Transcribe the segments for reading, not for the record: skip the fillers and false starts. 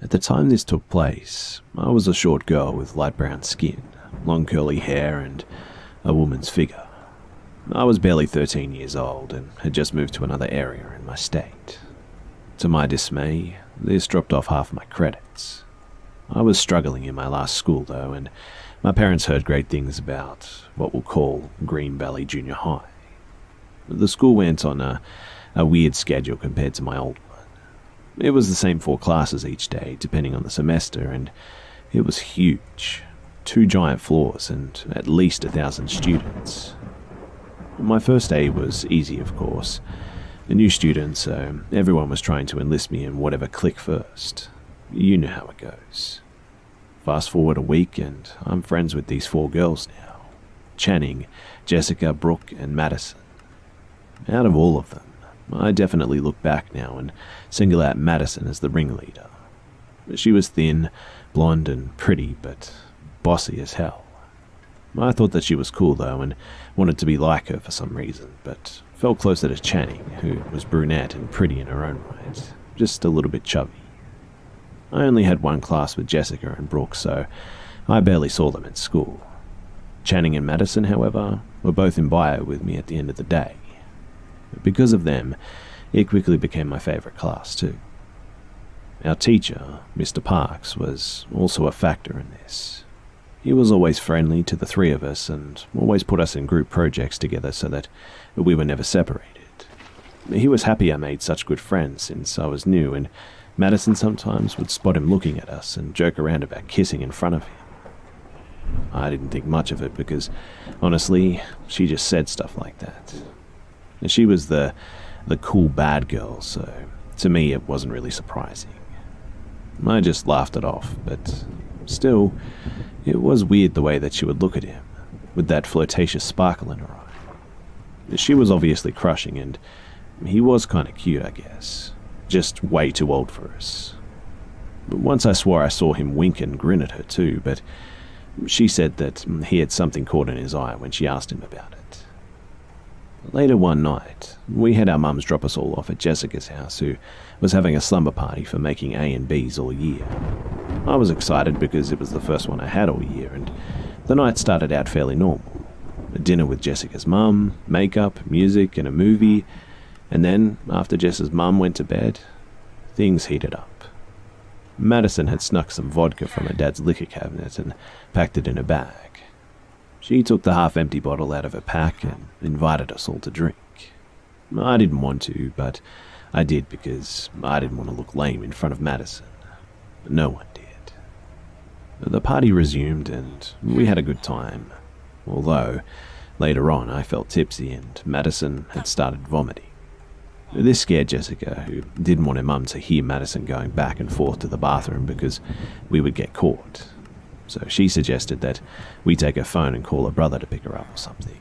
At the time this took place, I was a short girl with light brown skin, long curly hair, and a woman's figure. I was barely 13 years old and had just moved to another area in my state. To my dismay, this dropped off half my credits. I was struggling in my last school though, and my parents heard great things about what we'll call Green Valley Junior High. The school went on a weird schedule compared to my old one. It was the same 4 classes each day, depending on the semester, and it was huge. 2 giant floors and at least 1,000 students. My first day was easy, of course. A new student, so everyone was trying to enlist me in whatever clique first. You know how it goes. Fast forward a week and I'm friends with these 4 girls now. Channing, Jessica, Brooke, and Madison. Out of all of them, I definitely look back now and single out Madison as the ringleader. She was thin, blonde, and pretty, but bossy as hell. I thought that she was cool though and wanted to be like her for some reason, but felt closer to Channing, who was brunette and pretty in her own right, just a little bit chubby. I only had one class with Jessica and Brooke, so I barely saw them at school. Channing and Madison, however, were both in bio with me at the end of the day. Because of them, it quickly became my favourite class too. Our teacher, Mr. Parks, was also a factor in this. He was always friendly to the 3 of us and always put us in group projects together so that we were never separated. He was happy I made such good friends since I was new, and Madison sometimes would spot him looking at us and joke around about kissing in front of him. I didn't think much of it because, honestly, she just said stuff like that. She was the cool bad girl, so to me it wasn't really surprising. I just laughed it off, but still, it was weird the way that she would look at him, with that flirtatious sparkle in her eye. She was obviously crushing, and he was kind of cute, I guess. Just way too old for us. But once I swore I saw him wink and grin at her too, but she said that he had something caught in his eye when she asked him about it. Later one night, we had our mums drop us all off at Jessica's house, who was having a slumber party for making A and Bs all year. I was excited because it was the first one I had all year, and the night started out fairly normal. A dinner with Jessica's mum, makeup, music, and a movie, and then, after Jess's mum went to bed, things heated up. Madison had snuck some vodka from her dad's liquor cabinet and packed it in a bag. She took the half-empty bottle out of her pack and invited us all to drink. I didn't want to, but I did because I didn't want to look lame in front of Madison. No one did. The party resumed and we had a good time, although later on I felt tipsy and Madison had started vomiting. This scared Jessica, who didn't want her mum to hear Madison going back and forth to the bathroom because we would get caught. So she suggested that we take her phone and call her brother to pick her up or something.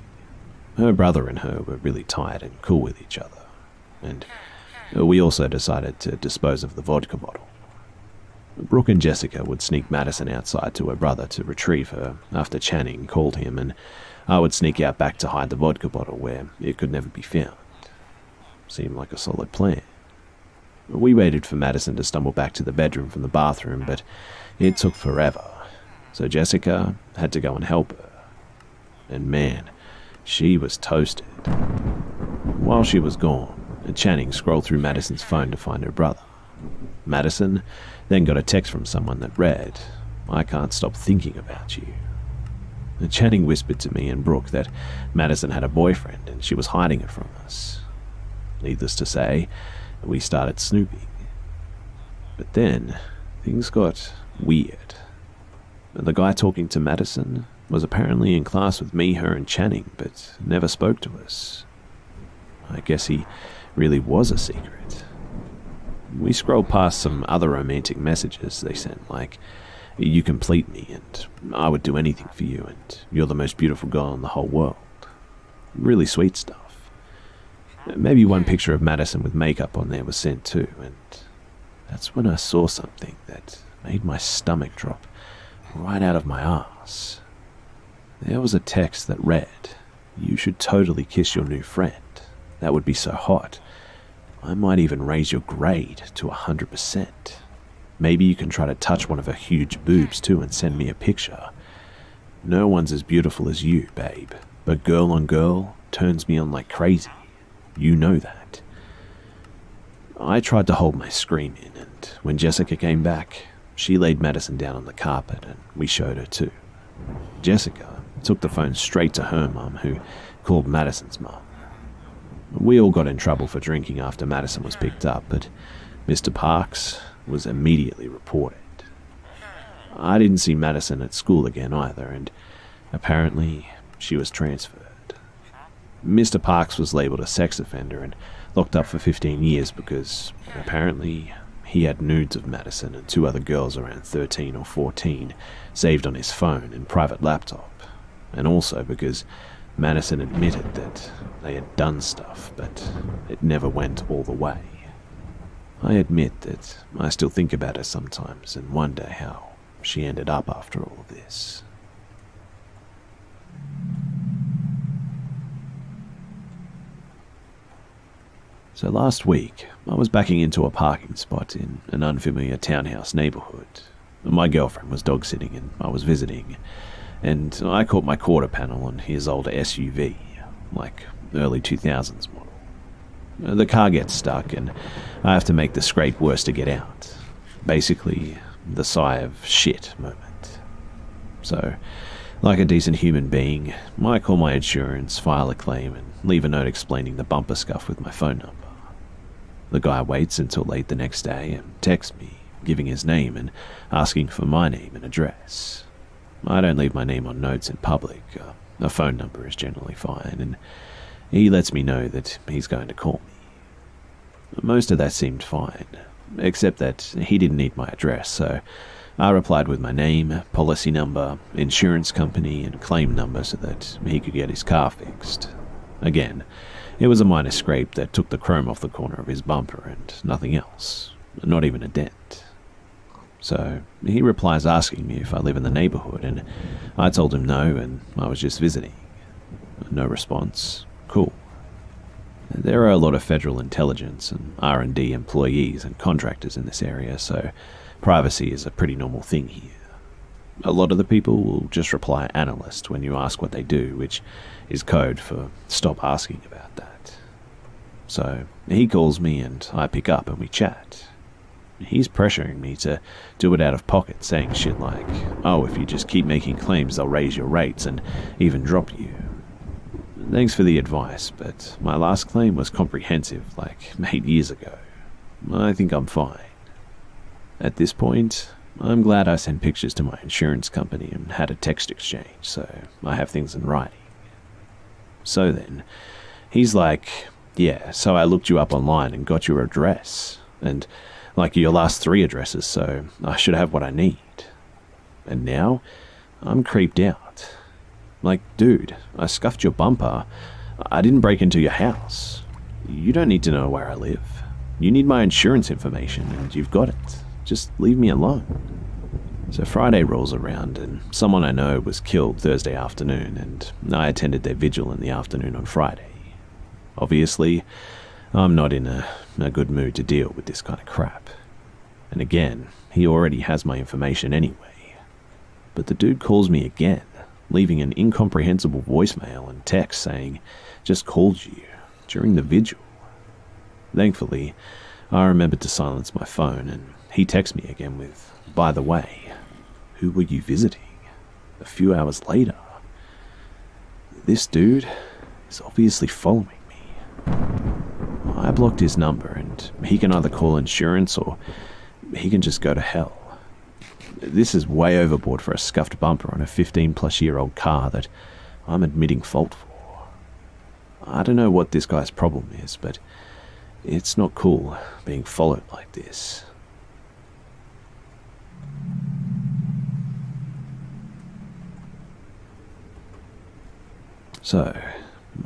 Her brother and her were really tight and cool with each other, and we also decided to dispose of the vodka bottle. Brooke and Jessica would sneak Madison outside to her brother to retrieve her after Channing called him, and I would sneak out back to hide the vodka bottle where it could never be found. Seemed like a solid plan. We waited for Madison to stumble back to the bedroom from the bathroom, but it took forever, so Jessica had to go and help her. And man, she was toasted. While she was gone, Channing scrolled through Madison's phone to find her brother. Madison then got a text from someone that read, "I can't stop thinking about you." Channing whispered to me and Brooke that Madison had a boyfriend and she was hiding it from us. Needless to say, we started snooping. But then, things got weird. The guy talking to Madison was apparently in class with me, her, and Channing, but never spoke to us. I guess he really was a secret. We scrolled past some other romantic messages they sent, like, "You complete me, and I would do anything for you, and you're the most beautiful girl in the whole world." Really sweet stuff. Maybe one picture of Madison with makeup on there was sent too, and that's when I saw something that made my stomach drop right out of my ass. There was a text that read, "You should totally kiss your new friend. That would be so hot. I might even raise your grade to 100%. maybe you can try to touch one of her huge boobs too and send me a picture. No one's as beautiful as you, babe, but girl on girl turns me on like crazy. You know that." I tried to hold my scream in, and when Jessica came back, she laid Madison down on the carpet and we showed her too. Jessica took the phone straight to her mum, who called Madison's mum. We all got in trouble for drinking after Madison was picked up, but Mr. Parks was immediately reported. I didn't see Madison at school again either, and apparently she was transferred. Mr. Parks was labelled a sex offender and locked up for 15 years because apparently he had nudes of Madison and two other girls around 13 or 14 saved on his phone and private laptop, and also because Madison admitted that they had done stuff, but it never went all the way. I admit that I still think about her sometimes and wonder how she ended up after all of this. So last week, I was backing into a parking spot in an unfamiliar townhouse neighborhood. My girlfriend was dog sitting and I was visiting, and I caught my quarter panel on his older SUV, like early 2000s model. The car gets stuck and I have to make the scrape worse to get out. Basically, the sigh of shit moment. So, like a decent human being, I call my insurance, file a claim, and leave a note explaining the bumper scuff with my phone number. The guy waits until late the next day and texts me, giving his name and asking for my name and address. I don't leave my name on notes in public. A phone number is generally fine, and he lets me know that he's going to call me. Most of that seemed fine, except that he didn't need my address, so I replied with my name, policy number, insurance company, and claim number so that he could get his car fixed. Again, it was a minor scrape that took the chrome off the corner of his bumper and nothing else, not even a dent. So he replies asking me if I live in the neighborhood, and I told him no and I was just visiting. No response. Cool. There are a lot of federal intelligence and R&D employees and contractors in this area, so privacy is a pretty normal thing here. A lot of the people will just reply analyst when you ask what they do, which is code for stop asking about that. So he calls me and I pick up and we chat. He's pressuring me to do it out of pocket, saying shit like, "Oh, if you just keep making claims, they'll raise your rates and even drop you." Thanks for the advice, but my last claim was comprehensive, like 8 years ago. I think I'm fine. At this point, I'm glad I sent pictures to my insurance company and had a text exchange, so I have things in writing. So then, he's like, "Yeah, so I looked you up online and got your address, and like your last 3 addresses, so I should have what I need." And now, I'm creeped out. Like, dude, I scuffed your bumper. I didn't break into your house. You don't need to know where I live. You need my insurance information, and you've got it. Just leave me alone. So Friday rolls around, and someone I know was killed Thursday afternoon, and I attended their vigil in the afternoon on Friday. Obviously, I'm not in a good mood to deal with this kind of crap. And again, he already has my information anyway. But the dude calls me again, leaving an incomprehensible voicemail and text saying, "Just called you," during the vigil. Thankfully, I remembered to silence my phone, and he texts me again with, "By the way, who were you visiting?" A few hours later. This dude is obviously following me. I blocked his number, and he can either call insurance or he can just go to hell. This is way overboard for a scuffed bumper on a 15-plus-year-old car that I'm admitting fault for. I don't know what this guy's problem is, but it's not cool being followed like this. So,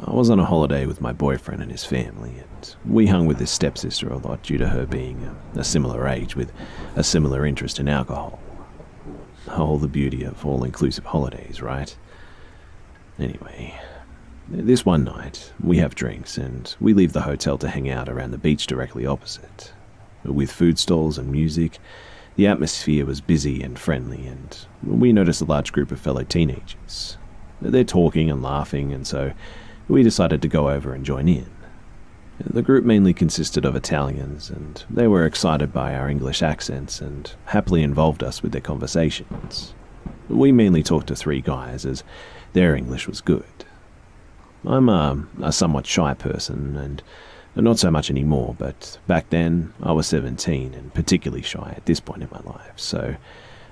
I was on a holiday with my boyfriend and his family, and we hung with his stepsister a lot due to her being a similar age with a similar interest in alcohol. Oh, the beauty of all-inclusive holidays, right? Anyway, this one night, we have drinks and we leave the hotel to hang out around the beach directly opposite. With food stalls and music, The atmosphere was busy and friendly, and we noticed a large group of fellow teenagers. They're talking and laughing, and so we decided to go over and join in. The group mainly consisted of Italians, and they were excited by our English accents and happily involved us with their conversations. We mainly talked to three guys, as their English was good. I'm a somewhat shy person, and not so much anymore, but back then I was 17 and particularly shy at this point in my life, so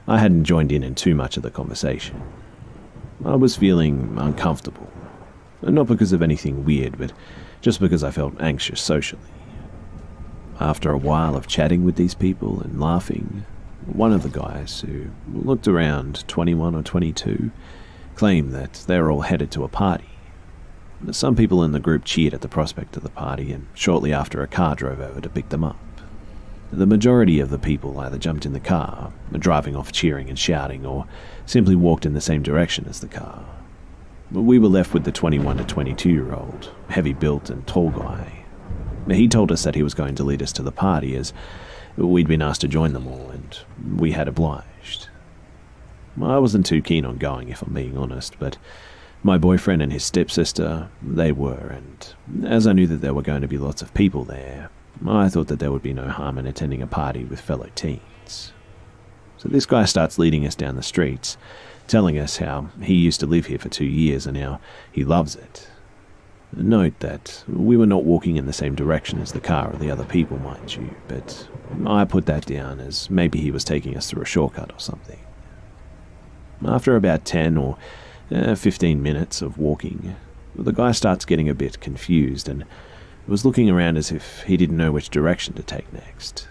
I hadn't joined in too much of the conversation. I was feeling uncomfortable, not because of anything weird, but just because I felt anxious socially. After a while of chatting with these people and laughing, one of the guys, who looked around 21 or 22, claimed that they were all headed to a party. Some people in the group cheered at the prospect of the party, and shortly after a car drove over to pick them up. The majority of the people either jumped in the car, driving off cheering and shouting, or simply walked in the same direction as the car. We were left with the 21 to 22-year-old, heavy-built and tall guy. He told us that he was going to lead us to the party, as we'd been asked to join them all, and we had obliged. I wasn't too keen on going, if I'm being honest, but my boyfriend and his stepsister, they were, and as I knew that there were going to be lots of people there, I thought that there would be no harm in attending a party with fellow teens. So this guy starts leading us down the streets, telling us how he used to live here for 2 years and how he loves it. Note that we were not walking in the same direction as the car or the other people, mind you, but I put that down as maybe he was taking us through a shortcut or something. After about 10 or 15 minutes of walking, the guy starts getting a bit confused and was looking around as if he didn't know which direction to take next.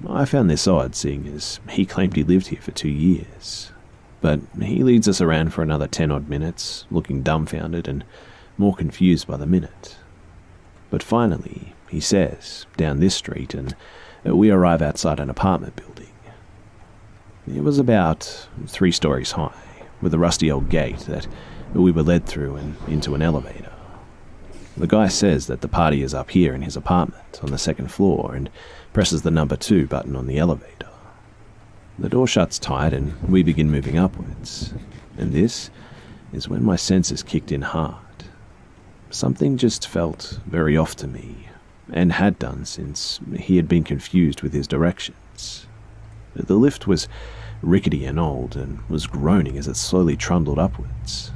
I found this odd, seeing as he claimed he lived here for 2 years. But he leads us around for another 10 odd minutes, looking dumbfounded and more confused by the minute. But finally, he says, down this street, and we arrive outside an apartment building. It was about 3 stories high, with a rusty old gate that we were led through and into an elevator. The guy says that the party is up here in his apartment on the 2nd floor and presses the number 2 button on the elevator. The door shuts tight and we begin moving upwards, and this is when my senses kicked in hard. Something just felt very off to me, and had done since he had been confused with his directions. The lift was rickety and old, and was groaning as it slowly trundled upwards.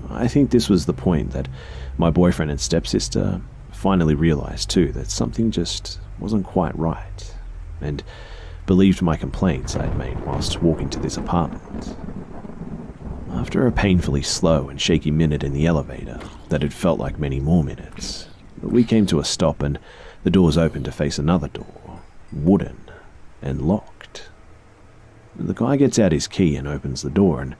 I think this was the point that my boyfriend and stepsister finally realized too that something just wasn't quite right, and believed my complaints I had made whilst walking to this apartment. After a painfully slow and shaky minute in the elevator that had felt like many more minutes, we came to a stop and the doors opened to face another door, wooden and locked. The guy gets out his key and opens the door, and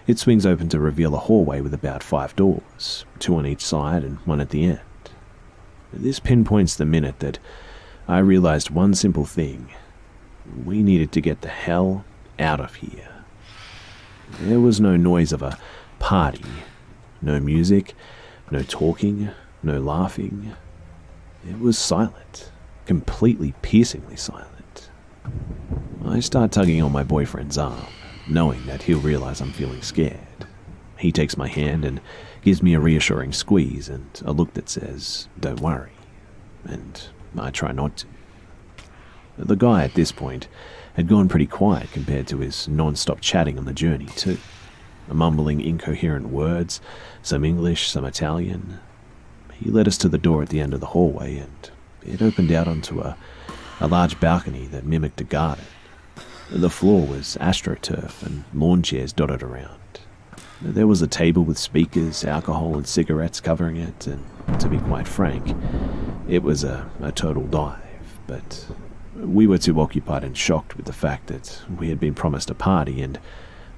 it swings open to reveal a hallway with about 5 doors, 2 on each side and 1 at the end. This pinpoints the minute that I realized one simple thing: we needed to get the hell out of here. There was no noise of a party, no music, no talking, no laughing. It was silent, completely piercingly silent. I start tugging on my boyfriend's arm, knowing that he'll realize I'm feeling scared. He takes my hand and gives me a reassuring squeeze and a look that says, "Don't worry," and I try not to. The guy at this point had gone pretty quiet compared to his non-stop chatting on the journey too, mumbling incoherent words, some English, some Italian. He led us to the door at the end of the hallway, and it opened out onto a large balcony that mimicked a garden. The floor was astroturf and lawn chairs dotted around. There was a table with speakers, alcohol and cigarettes covering it, and to be quite frank, it was a total dive, but we were too occupied and shocked with the fact that we had been promised a party, and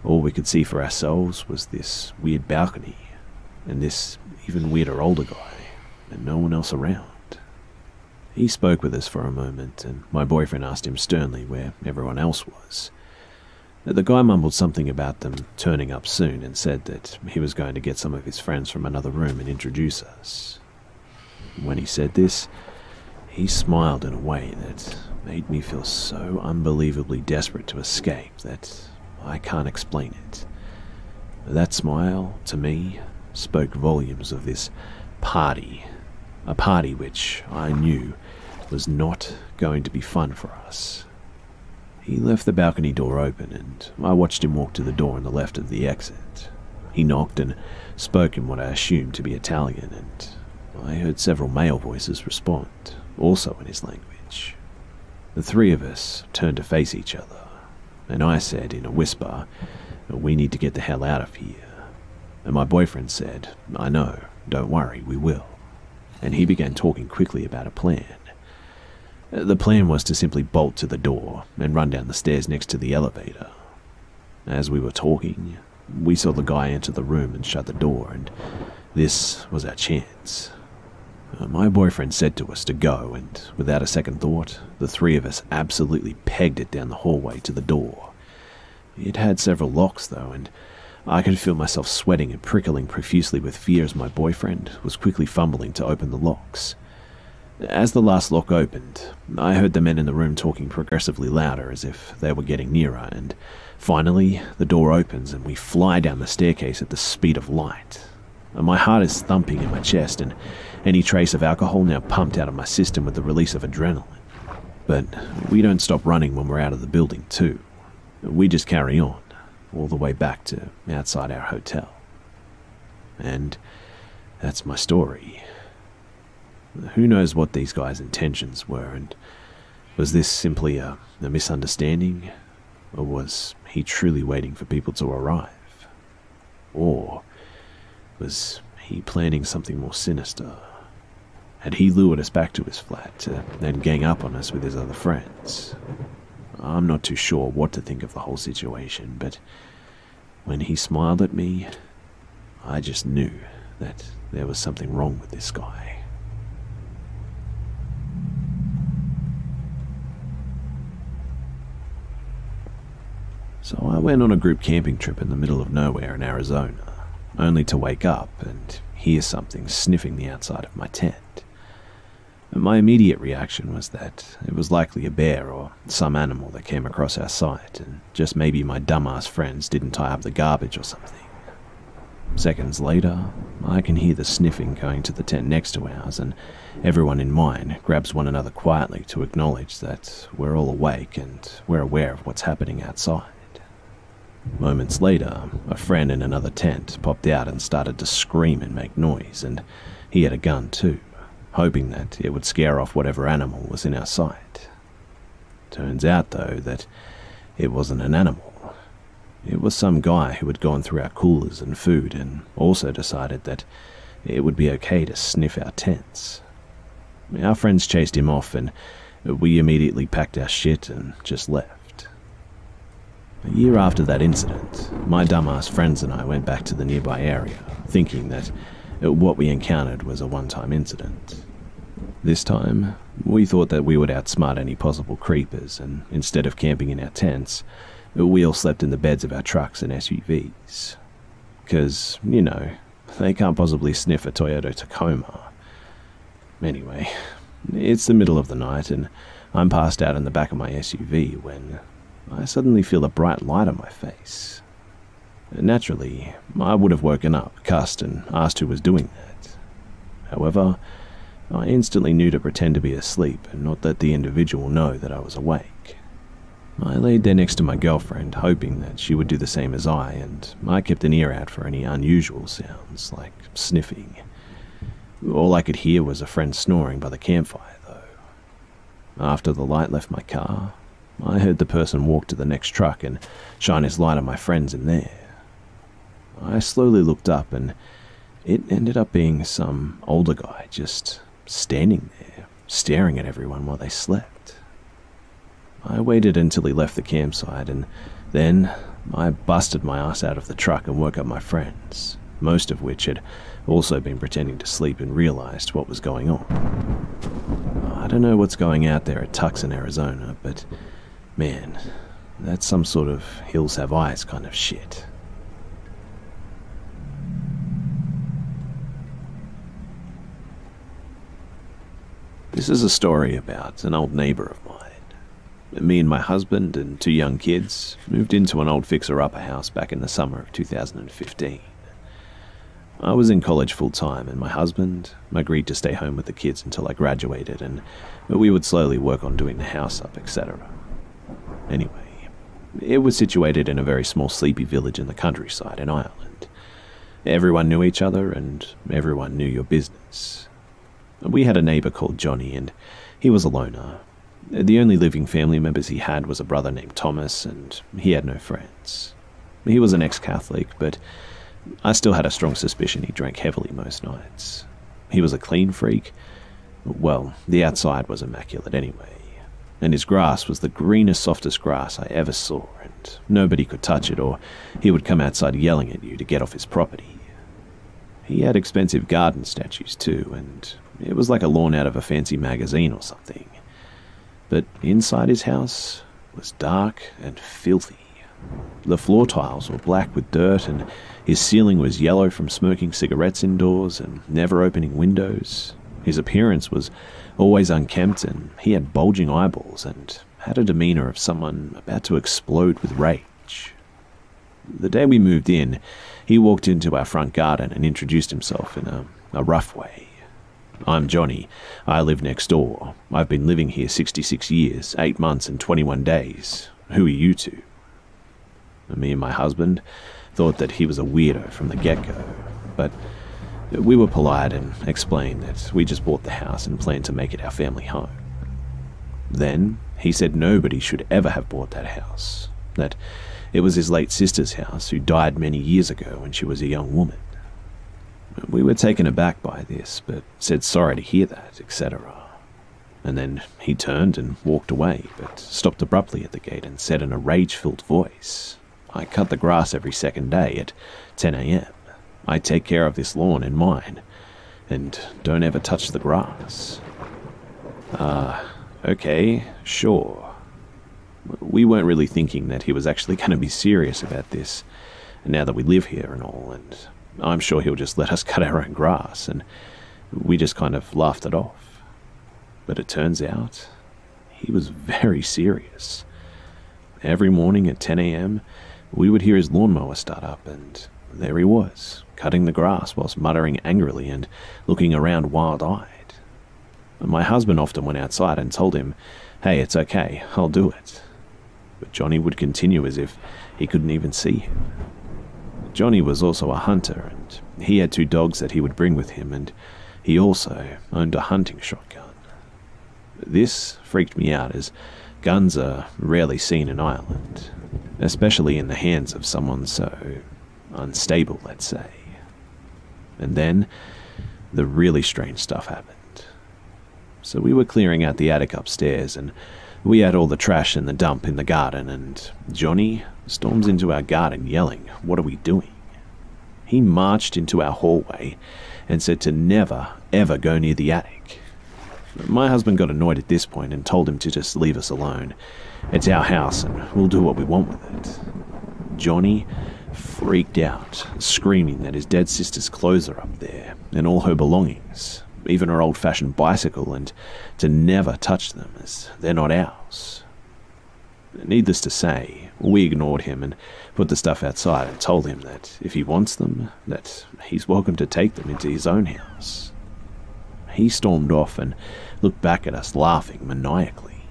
all we could see for ourselves was this weird balcony, and this even weirder older guy, and no one else around. He spoke with us for a moment, and my boyfriend asked him sternly where everyone else was. The guy mumbled something about them turning up soon and said that he was going to get some of his friends from another room and introduce us. When he said this, He smiled in a way that made me feel so unbelievably desperate to escape that I can't explain it. That smile, to me, spoke volumes of this party, a party which I knew was not going to be fun for us. He left the balcony door open, and I watched him walk to the door on the left of the exit. He knocked and spoke in what I assumed to be Italian, and I heard several male voices respond, also in his language. The three of us turned to face each other, and I said in a whisper, "We need to get the hell out of here." And my boyfriend said, "I know, don't worry, we will." And he began talking quickly about a plan. The plan was to simply bolt to the door and run down the stairs next to the elevator. As we were talking, we saw the guy enter the room and shut the door, and this was our chance. My boyfriend said to us to go, and without a second thought, the three of us absolutely pegged it down the hallway to the door. It had several locks though, and I could feel myself sweating and prickling profusely with fear as my boyfriend was quickly fumbling to open the locks. As the last lock opened, I heard the men in the room talking progressively louder as if they were getting nearer, and finally the door opens and we fly down the staircase at the speed of light. My heart is thumping in my chest, and any trace of alcohol now pumped out of my system with the release of adrenaline. But we don't stop running when we're out of the building too. We just carry on, all the way back to outside our hotel. And that's my story. Who knows what these guys' intentions were, and was this simply a misunderstanding, or was he truly waiting for people to arrive? Or was he planning something more sinister? Had he lured us back to his flat to then gang up on us with his other friends? I'm not too sure what to think of the whole situation, but when he smiled at me, I just knew that there was something wrong with this guy. So I went on a group camping trip in the middle of nowhere in Arizona, only to wake up and hear something sniffing the outside of my tent. And my immediate reaction was that it was likely a bear or some animal that came across our site, and just maybe my dumbass friends didn't tie up the garbage or something. Seconds later, I can hear the sniffing going to the tent next to ours, and everyone in mine grabs one another quietly to acknowledge that we're all awake and we're aware of what's happening outside. Moments later, a friend in another tent popped out and started to scream and make noise, and he had a gun too, hoping that it would scare off whatever animal was in our sight. Turns out, though, that it wasn't an animal. It was some guy who had gone through our coolers and food and also decided that it would be okay to sniff our tents. Our friends chased him off, and we immediately packed our shit and just left. A year after that incident, my dumbass friends and I went back to the nearby area, thinking that what we encountered was a one-time incident. This time, we thought that we would outsmart any possible creepers, and instead of camping in our tents, we all slept in the beds of our trucks and SUVs. 'Cause, you know, they can't possibly sniff a Toyota Tacoma. Anyway, it's the middle of the night, and I'm passed out in the back of my SUV when I suddenly feel a bright light on my face. Naturally, I would have woken up, cussed, and asked who was doing that. However, I instantly knew to pretend to be asleep and not let the individual know that I was awake. I laid there next to my girlfriend, hoping that she would do the same as I, and I kept an ear out for any unusual sounds, like sniffing. All I could hear was a friend snoring by the campfire, though. After the light left my car, I heard the person walk to the next truck and shine his light on my friends in there. I slowly looked up, and it ended up being some older guy just standing there, staring at everyone while they slept. I waited until he left the campsite, and then I busted my ass out of the truck and woke up my friends, most of which had also been pretending to sleep and realized what was going on. I don't know what's going out there at Tucson, Arizona, but man, that's some sort of hills have eyes kind of shit. This is a story about an old neighbour of mine. Me and my husband and 2 young kids moved into an old fixer-upper house back in the summer of 2015. I was in college full-time, and my husband agreed to stay home with the kids until I graduated, and we would slowly work on doing the house up, etc. Anyway, it was situated in a very small sleepy village in the countryside in Ireland. Everyone knew each other, and everyone knew your business. We had a neighbour called Johnny, and he was a loner. The only living family members he had was a brother named Thomas, and he had no friends. He was an ex-Catholic, but I still had a strong suspicion he drank heavily most nights. He was a clean freak. Well, the outside was immaculate anyway, and his grass was the greenest, softest grass I ever saw, and nobody could touch it, or he would come outside yelling at you to get off his property. He had expensive garden statues too, and it was like a lawn out of a fancy magazine or something. But inside his house was dark and filthy. The floor tiles were black with dirt, and his ceiling was yellow from smoking cigarettes indoors and never opening windows. His appearance was always unkempt, and he had bulging eyeballs and had a demeanor of someone about to explode with rage. The day we moved in, he walked into our front garden and introduced himself in a rough way. "I'm Johnny. I live next door. I've been living here 66 years, 8 months and 21 days. Who are you two?" Me and my husband thought that he was a weirdo from the get-go, but we were polite and explained that we just bought the house and planned to make it our family home. Then he said nobody should ever have bought that house, that it was his late sister's house, who died many years ago when she was a young woman. We were taken aback by this, but said sorry to hear that, etc. And then he turned and walked away, but stopped abruptly at the gate and said in a rage-filled voice, "I cut the grass every second day at 10 a.m. I take care of this lawn and mine, and don't ever touch the grass." Okay, sure. We weren't really thinking that he was actually going to be serious about this, now that we live here and all, and I'm sure he'll just let us cut our own grass, and we just kind of laughed it off. But it turns out, he was very serious. Every morning at 10 a.m., we would hear his lawnmower start up, and there he was, cutting the grass whilst muttering angrily and looking around wild-eyed. My husband often went outside and told him, "Hey, it's okay, I'll do it." But Johnny would continue as if he couldn't even see him. Johnny was also a hunter, and he had 2 dogs that he would bring with him, and he also owned a hunting shotgun. This freaked me out, as guns are rarely seen in Ireland, especially in the hands of someone so unstable, let's say. And then the really strange stuff happened. So we were clearing out the attic upstairs, and we had all the trash in the dump in the garden, and Johnny storms into our garden yelling, "What are we doing?" He marched into our hallway and said to never, ever go near the attic. My husband got annoyed at this point and told him to just leave us alone. It's our house and we'll do what we want with it. Johnny freaked out, screaming that his dead sister's clothes are up there, and all her belongings, even her old-fashioned bicycle, and to never touch them as they're not ours. Needless to say, we ignored him and put the stuff outside and told him that if he wants them, that he's welcome to take them into his own house. He stormed off and looked back at us laughing maniacally.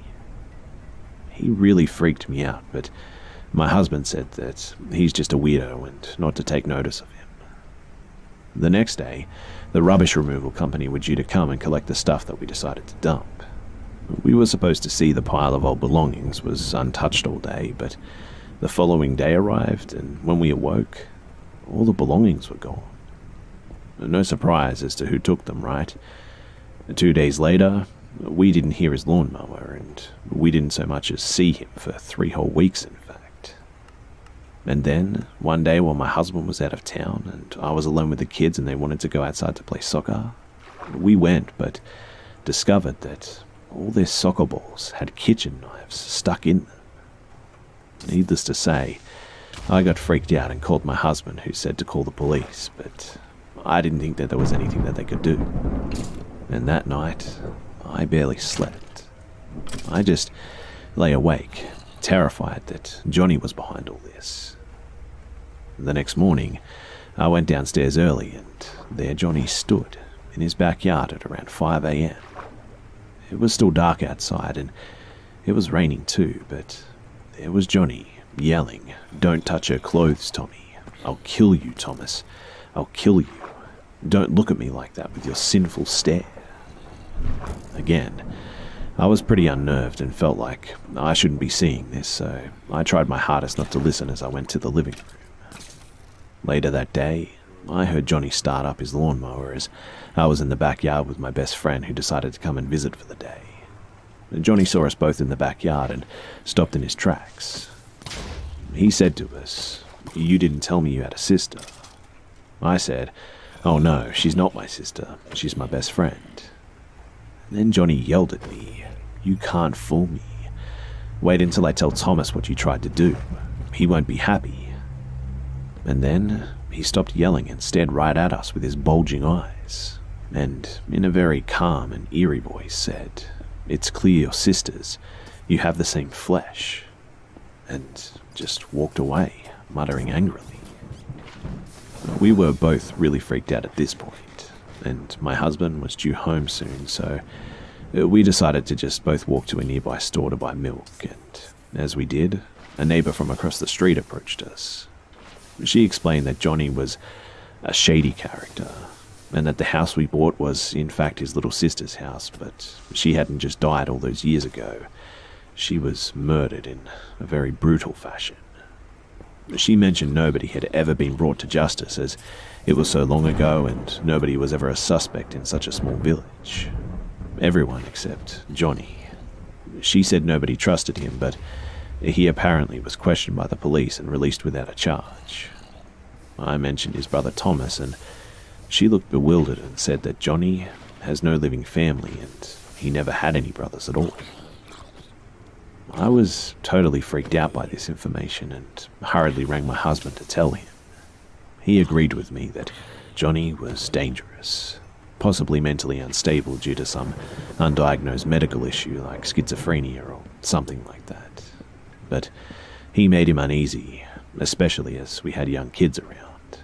He really freaked me out, but my husband said that he's just a weirdo and not to take notice of him. The next day, the rubbish removal company were due to come and collect the stuff that we decided to dump. We were supposed to see the pile of old belongings was untouched all day, but the following day arrived, and when we awoke, all the belongings were gone. No surprise as to who took them, right? 2 days later, we didn't hear his lawnmower, and we didn't so much as see him for 3 whole weeks, in fact. And then, one day while my husband was out of town, and I was alone with the kids and they wanted to go outside to play soccer, we went, but discovered that all their soccer balls had kitchen knives stuck in them. Needless to say, I got freaked out and called my husband, who said to call the police, but I didn't think that there was anything that they could do. And that night, I barely slept. I just lay awake, terrified that Johnny was behind all this. The next morning, I went downstairs early, and there Johnny stood in his backyard at around 5 a.m. It was still dark outside, and it was raining too, but there was Johnny yelling, "Don't touch her clothes, Tommy. I'll kill you, Thomas. I'll kill you. Don't look at me like that with your sinful stare." Again, I was pretty unnerved and felt like I shouldn't be seeing this, so I tried my hardest not to listen as I went to the living room. Later that day, I heard Johnny start up his lawnmower as I was in the backyard with my best friend who decided to come and visit for the day. Johnny saw us both in the backyard and stopped in his tracks. He said to us, "You didn't tell me you had a sister." I said, "Oh no, she's not my sister, she's my best friend." And then Johnny yelled at me, "You can't fool me. Wait until I tell Thomas what you tried to do. He won't be happy." And then he stopped yelling and stared right at us with his bulging eyes, and in a very calm and eerie voice said, "It's clear you're sisters. You have the same flesh." And just walked away, muttering angrily. We were both really freaked out at this point, and my husband was due home soon, so we decided to just both walk to a nearby store to buy milk, and as we did, a neighbor from across the street approached us. She explained that Johnny was a shady character, and that the house we bought was in fact his little sister's house, but she hadn't just died all those years ago. She was murdered in a very brutal fashion. She mentioned nobody had ever been brought to justice, as it was so long ago and nobody was ever a suspect in such a small village. Everyone except Johnny. She said nobody trusted him, but he apparently was questioned by the police and released without a charge. I mentioned his brother Thomas, and she looked bewildered and said that Johnny has no living family and he never had any brothers at all. I was totally freaked out by this information and hurriedly rang my husband to tell him. He agreed with me that Johnny was dangerous, possibly mentally unstable due to some undiagnosed medical issue like schizophrenia or something like that. But he made him uneasy, especially as we had young kids around.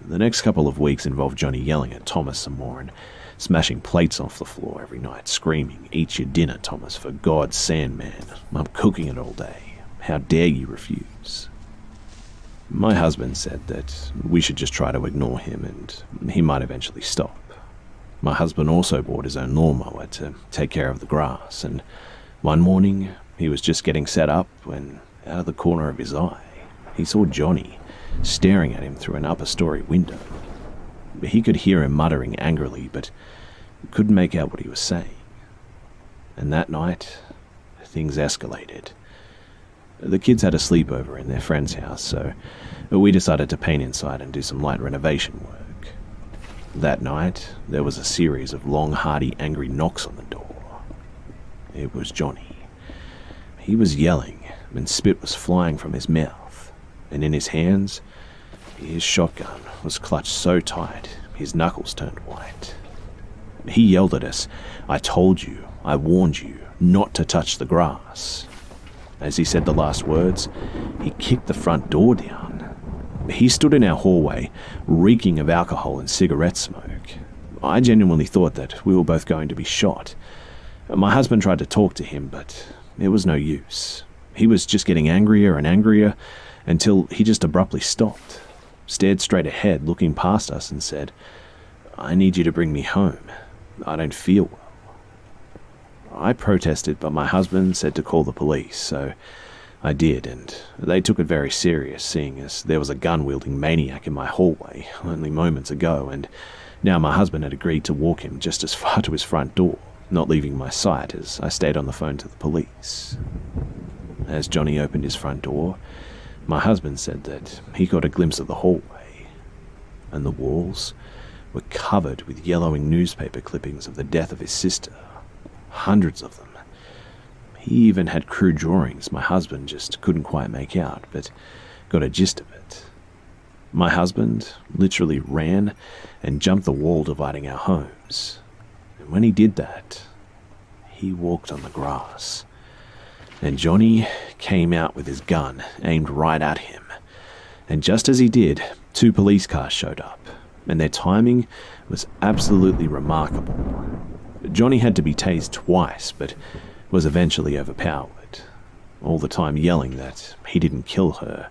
The next couple of weeks involved Johnny yelling at Thomas some more and smashing plates off the floor every night, screaming, "Eat your dinner, Thomas, for God's sand, man. I'm cooking it all day. How dare you refuse?" My husband said that we should just try to ignore him and he might eventually stop. My husband also bought his own lawnmower to take care of the grass, and one morning he was just getting set up when, out of the corner of his eye, he saw Johnny staring at him through an upper story window. He could hear him muttering angrily, but couldn't make out what he was saying. And that night, things escalated. The kids had a sleepover in their friend's house, so we decided to paint inside and do some light renovation work. That night, there was a series of long, hearty, angry knocks on the door. It was Johnny. He was yelling, and spit was flying from his mouth, and in his hands, his shotgun was clutched so tight, his knuckles turned white. He yelled at us, "I told you, I warned you, not to touch the grass." As he said the last words, he kicked the front door down. He stood in our hallway, reeking of alcohol and cigarette smoke. I genuinely thought that we were both going to be shot. My husband tried to talk to him, but it was no use. He was just getting angrier and angrier until he just abruptly stopped, stared straight ahead, looking past us, and said, "I need you to bring me home. I don't feel well." I protested, but my husband said to call the police, so I did, and they took it very serious, seeing as there was a gun-wielding maniac in my hallway only moments ago, and now my husband had agreed to walk him just as far to his front door, not leaving my sight as I stayed on the phone to the police. As Johnny opened his front door, my husband said that he got a glimpse of the hallway, and the walls were covered with yellowing newspaper clippings of the death of his sister. Hundreds of them. He even had crude drawings my husband just couldn't quite make out, but got a gist of it. My husband literally ran and jumped the wall dividing our homes. And when he did that, he walked on the grass. And Johnny came out with his gun, aimed right at him. And just as he did, 2 police cars showed up, and their timing was absolutely remarkable. Johnny had to be tased twice, but was eventually overpowered, all the time yelling that he didn't kill her,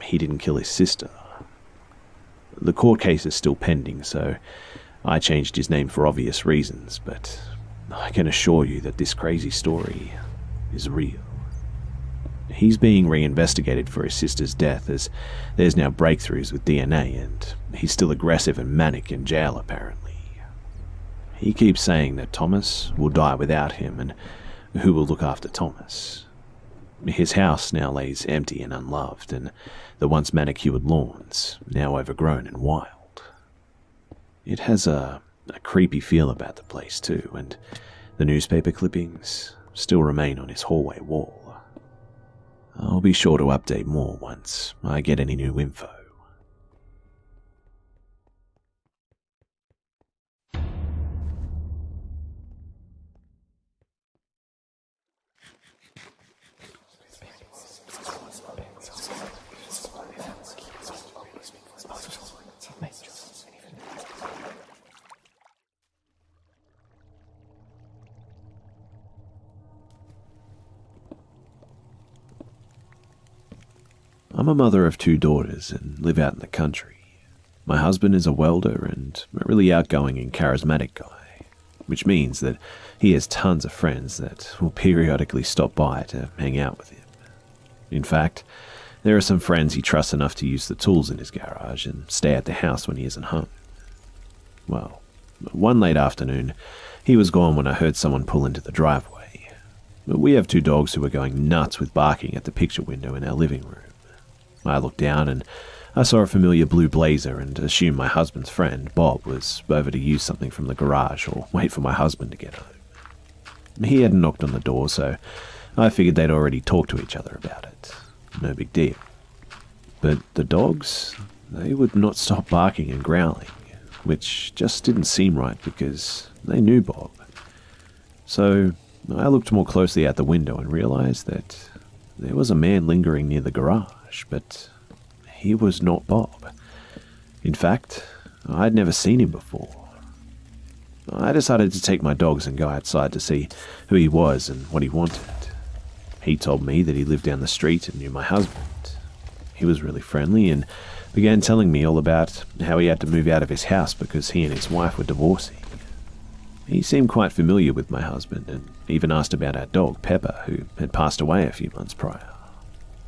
he didn't kill his sister. The court case is still pending, so I changed his name for obvious reasons, but I can assure you that this crazy story is real. He's being reinvestigated for his sister's death, as there's now breakthroughs with DNA, and he's still aggressive and manic in jail apparently. He keeps saying that Thomas will die without him, and who will look after Thomas? His house now lays empty and unloved, and the once manicured lawns now overgrown and wild. It has a creepy feel about the place too, and the newspaper clippings still remain on his hallway wall. I'll be sure to update more once I get any new info. I'm a mother of 2 daughters and live out in the country. My husband is a welder and a really outgoing and charismatic guy, which means that he has tons of friends that will periodically stop by to hang out with him. In fact, there are some friends he trusts enough to use the tools in his garage and stay at the house when he isn't home. Well, one late afternoon, he was gone when I heard someone pull into the driveway. We have 2 dogs who were going nuts with barking at the picture window in our living room. I looked down and I saw a familiar blue blazer and assumed my husband's friend, Bob, was over to use something from the garage or wait for my husband to get home. He hadn't knocked on the door, so I figured they'd already talked to each other about it. No big deal. But the dogs, they would not stop barking and growling, which just didn't seem right because they knew Bob. So I looked more closely out the window and realized that there was a man lingering near the garage, but he was not Bob. In fact, I'd never seen him before. I decided to take my dogs and go outside to see who he was and what he wanted. He told me that he lived down the street and knew my husband. He was really friendly and began telling me all about how he had to move out of his house because he and his wife were divorcing. He seemed quite familiar with my husband and even asked about our dog, Pepper, who had passed away a few months prior.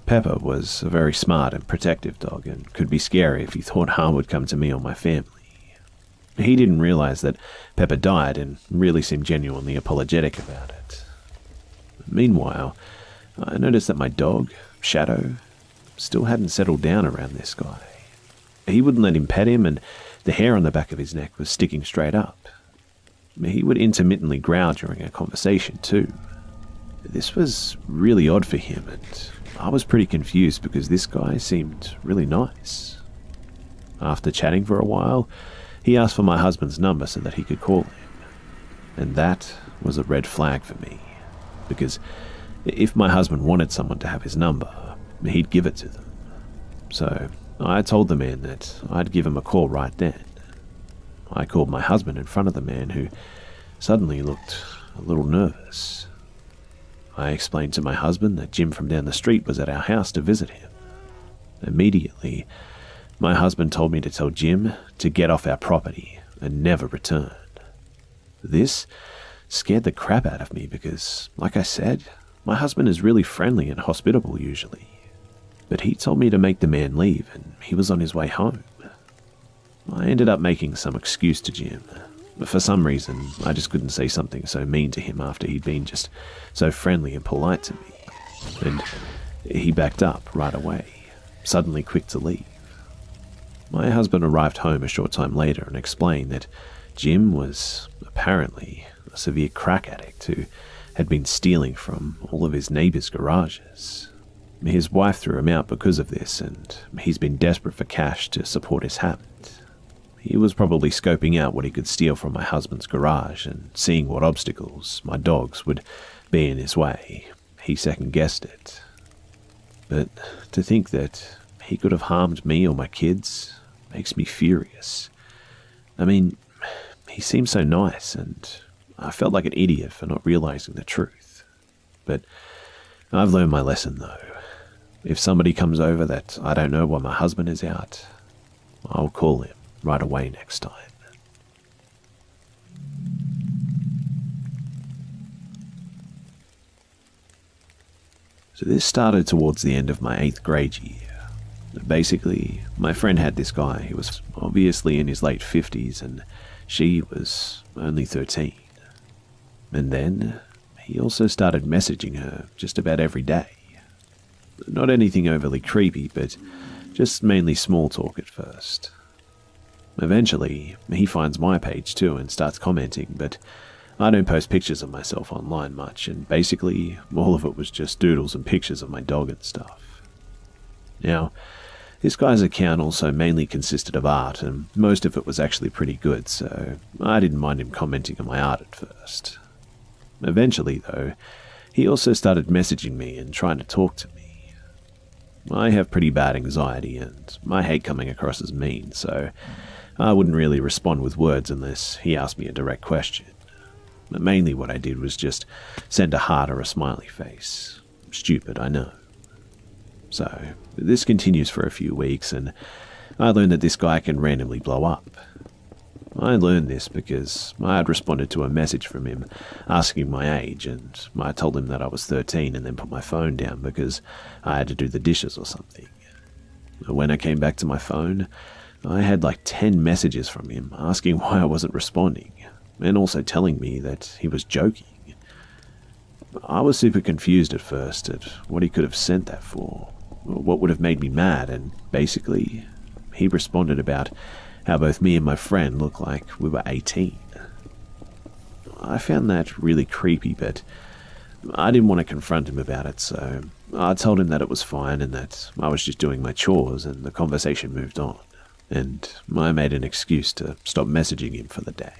Pepper was a very smart and protective dog and could be scary if he thought harm would come to me or my family. He didn't realize that Pepper died and really seemed genuinely apologetic about it. Meanwhile, I noticed that my dog, Shadow, still hadn't settled down around this guy. He wouldn't let him pet him, and the hair on the back of his neck was sticking straight up. He would intermittently growl during our conversation too. This was really odd for him, and I was pretty confused because this guy seemed really nice. After chatting for a while, he asked for my husband's number so that he could call him. And that was a red flag for me, because if my husband wanted someone to have his number, he'd give it to them. So I told the man that I'd give him a call right then. I called my husband in front of the man, who suddenly looked a little nervous. I explained to my husband that Jim from down the street was at our house to visit him. Immediately, my husband told me to tell Jim to get off our property and never return. This scared the crap out of me because, like I said, my husband is really friendly and hospitable usually. But he told me to make the man leave and he was on his way home. I ended up making some excuse to Jim. For some reason, I just couldn't say something so mean to him after he'd been just so friendly and polite to me. And he backed up right away, suddenly quick to leave. My husband arrived home a short time later and explained that Jim was apparently a severe crack addict who had been stealing from all of his neighbors' garages. His wife threw him out because of this, and he's been desperate for cash to support his habit. He was probably scoping out what he could steal from my husband's garage and seeing what obstacles, my dogs, would be in his way. He second-guessed it. But to think that he could have harmed me or my kids makes me furious. I mean, he seemed so nice, and I felt like an idiot for not realizing the truth. But I've learned my lesson, though. If somebody comes over that I don't know while my husband is out, I'll call him right away next time. So this started towards the end of my 8th grade year. Basically, my friend had this guy who was obviously in his late 50s and she was only 13. And then he also started messaging her just about every day. Not anything overly creepy, but just mainly small talk at first. Eventually, he finds my page too and starts commenting, but I don't post pictures of myself online much, and basically all of it was just doodles and pictures of my dog and stuff. Now, this guy's account also mainly consisted of art, and most of it was actually pretty good, so I didn't mind him commenting on my art at first. Eventually, though, he also started messaging me and trying to talk to me. I have pretty bad anxiety, and I hate coming across as mean, so I wouldn't really respond with words unless he asked me a direct question. But mainly what I did was just send a heart or a smiley face. Stupid, I know. So, this continues for a few weeks, and I learned that this guy can randomly blow up. I learned this because I had responded to a message from him asking my age, and I told him that I was 13 and then put my phone down because I had to do the dishes or something. When I came back to my phone, I had like 10 messages from him asking why I wasn't responding, and also telling me that he was joking. I was super confused at first at what he could have sent that for, or what would have made me mad, and basically, he responded about how both me and my friend looked like we were 18. I found that really creepy, but I didn't want to confront him about it, so I told him that it was fine and that I was just doing my chores, and the conversation moved on, and I made an excuse to stop messaging him for the day.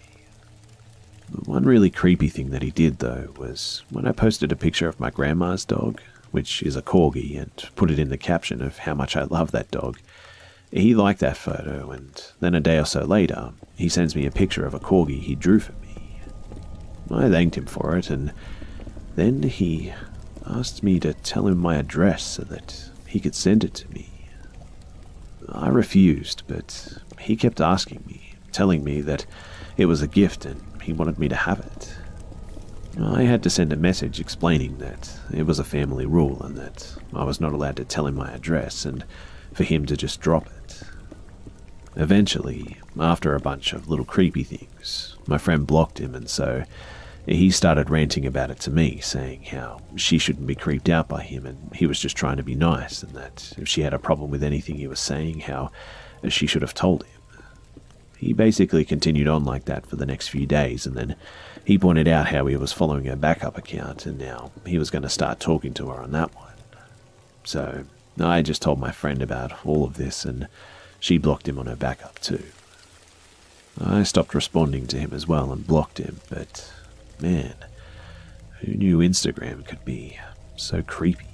One really creepy thing that he did, though, was when I posted a picture of my grandma's dog, which is a corgi, and put it in the caption of how much I love that dog, he liked that photo, and then a day or so later, he sends me a picture of a corgi he drew for me. I thanked him for it, and then he asked me to tell him my address so that he could send it to me. I refused, but he kept asking me, telling me that it was a gift and he wanted me to have it. I had to send a message explaining that it was a family rule and that I was not allowed to tell him my address and for him to just drop it. Eventually, after a bunch of little creepy things, my friend blocked him, and so he started ranting about it to me, saying how she shouldn't be creeped out by him and he was just trying to be nice, and that if she had a problem with anything he was saying, how she should have told him. He basically continued on like that for the next few days, and then he pointed out how he was following her backup account and now he was going to start talking to her on that one. So I just told my friend about all of this, and she blocked him on her backup too. I stopped responding to him as well and blocked him, but man, who knew Instagram could be so creepy?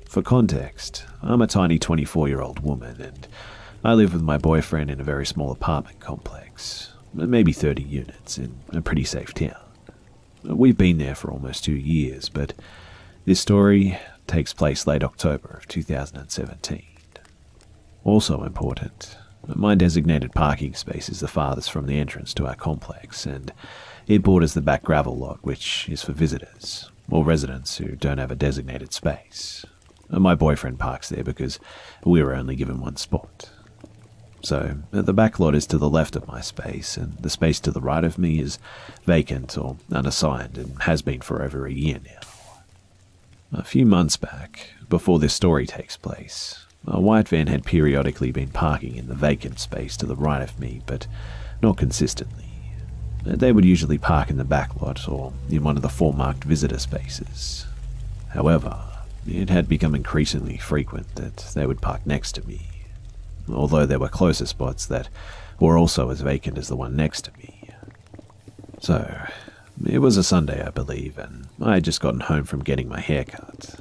For context, I'm a tiny 24-year-old woman, and I live with my boyfriend in a very small apartment complex, maybe 30 units, in a pretty safe town. We've been there for almost 2 years, but this story takes place late October of 2017. Also important, my designated parking space is the farthest from the entrance to our complex, and it borders the back gravel lot, which is for visitors, or residents who don't have a designated space. My boyfriend parks there because we were only given one spot. So, the back lot is to the left of my space, and the space to the right of me is vacant or unassigned and has been for over a year now. A few months back, before this story takes place, a white van had periodically been parking in the vacant space to the right of me, but not consistently. They would usually park in the back lot or in one of the 4 marked visitor spaces. However, it had become increasingly frequent that they would park next to me, although there were closer spots that were also as vacant as the one next to me. So, it was a Sunday, I believe, and I had just gotten home from getting my hair cut.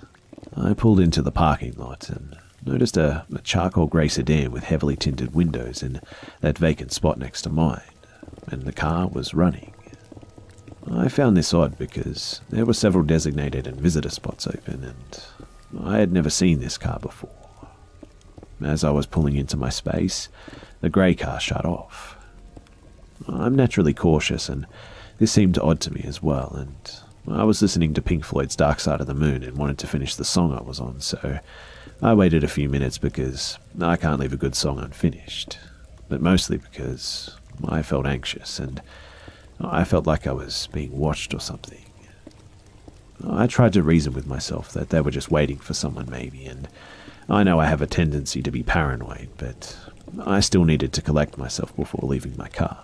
I pulled into the parking lot and noticed a charcoal grey sedan with heavily tinted windows in that vacant spot next to mine, and the car was running. I found this odd because there were several designated and visitor spots open, and I had never seen this car before. As I was pulling into my space, the grey car shut off. I'm naturally cautious, and this seemed odd to me as well, and I was listening to Pink Floyd's Dark Side of the Moon and wanted to finish the song I was on, so I waited a few minutes because I can't leave a good song unfinished, but mostly because I felt anxious and I felt like I was being watched or something. I tried to reason with myself that they were just waiting for someone maybe, and I know I have a tendency to be paranoid, but I still needed to collect myself before leaving my car.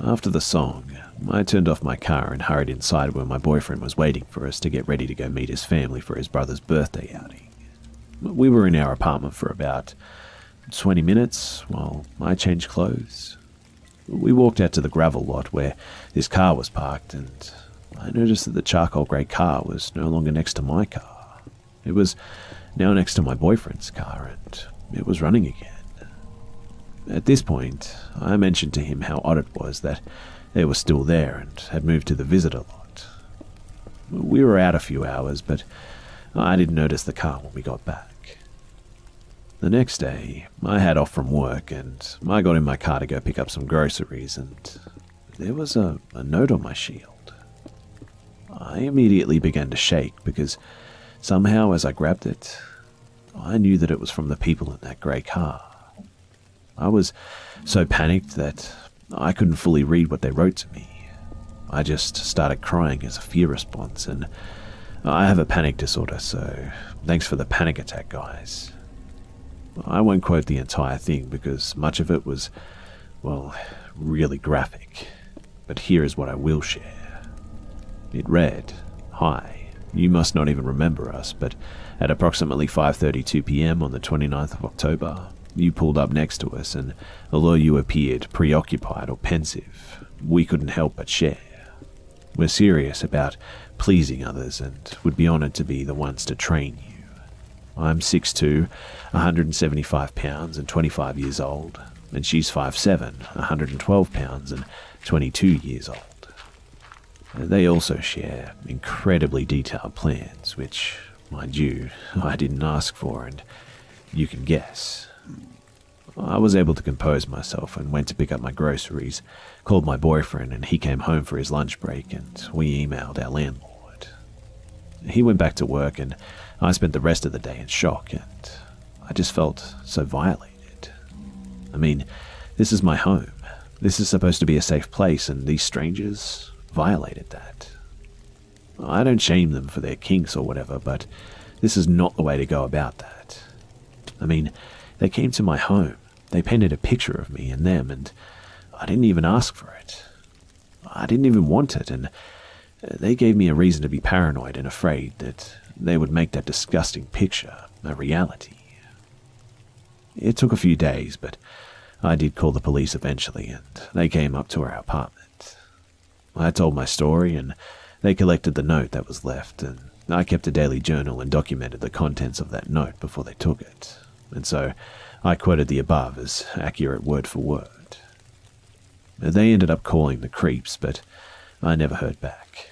After the song, I turned off my car and hurried inside where my boyfriend was waiting for us to get ready to go meet his family for his brother's birthday outing. We were in our apartment for about 20 minutes while I changed clothes. We walked out to the gravel lot where this car was parked, and I noticed that the charcoal grey car was no longer next to my car. It was now next to my boyfriend's car, and it was running again. At this point, I mentioned to him how odd it was that they were still there and had moved to the visitor lot. We were out a few hours, but I didn't notice the car when we got back. The next day, I had off from work and I got in my car to go pick up some groceries, and there was a note on my shield. I immediately began to shake because somehow as I grabbed it, I knew that it was from the people in that grey car. I was so panicked that I couldn't fully read what they wrote to me. I just started crying as a fear response, and I have a panic disorder, so thanks for the panic attack, guys. I won't quote the entire thing because much of it was, well, really graphic, but here is what I will share. It read, "Hi, you must not even remember us, but at approximately 5:32 p.m. on the 29th of October, you pulled up next to us, and although you appeared preoccupied or pensive, we couldn't help but share. We're serious about pleasing others and would be honoured to be the ones to train you. I'm 6'2", 175 pounds and 25 years old, and she's 5'7", 112 pounds and 22 years old. They also share incredibly detailed plans, which, mind you, I didn't ask for, and you can guess. I was able to compose myself and went to pick up my groceries, called my boyfriend, and he came home for his lunch break, and we emailed our landlord. He went back to work, and I spent the rest of the day in shock, and I just felt so violated. I mean, this is my home. This is supposed to be a safe place, and these strangers violated that. I don't shame them for their kinks or whatever, but this is not the way to go about that. I mean, they came to my home. They painted a picture of me and them, and I didn't even ask for it. I didn't even want it, and they gave me a reason to be paranoid and afraid that they would make that disgusting picture a reality. It took a few days, but I did call the police eventually, and they came up to our apartment. I told my story, and they collected the note that was left, and I kept a daily journal and documented the contents of that note before they took it, and so I quoted the above as accurate word for word. They ended up calling the creeps, but I never heard back.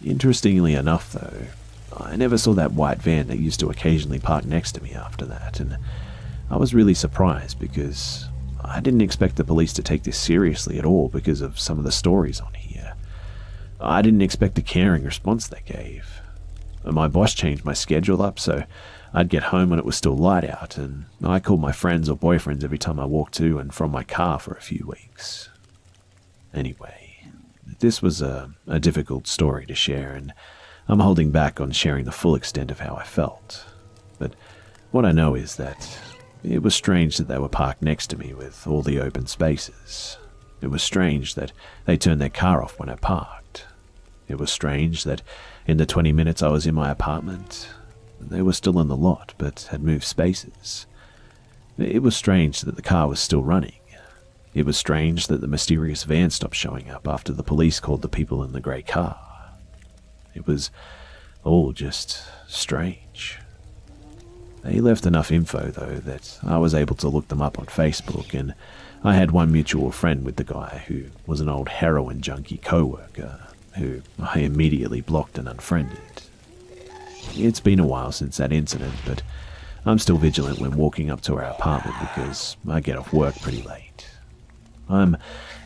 Interestingly enough, though, I never saw that white van that used to occasionally park next to me after that, and I was really surprised because I didn't expect the police to take this seriously at all because of some of the stories on here. I didn't expect the caring response they gave. My boss changed my schedule up so I'd get home when it was still light out, and I called my friends or boyfriends every time I walked to and from my car for a few weeks. Anyway, this was a difficult story to share, and I'm holding back on sharing the full extent of how I felt. But what I know is that it was strange that they were parked next to me with all the open spaces. It was strange that they turned their car off when I parked. It was strange that in the 20 minutes I was in my apartment, they were still in the lot but had moved spaces. It was strange that the car was still running. It was strange that the mysterious van stopped showing up after the police called the people in the grey car. It was all just strange. They left enough info, though, that I was able to look them up on Facebook, and I had one mutual friend with the guy who was an old heroin junkie co-worker, who I immediately blocked and unfriended. It's been a while since that incident, but I'm still vigilant when walking up to our apartment because I get off work pretty late. I'm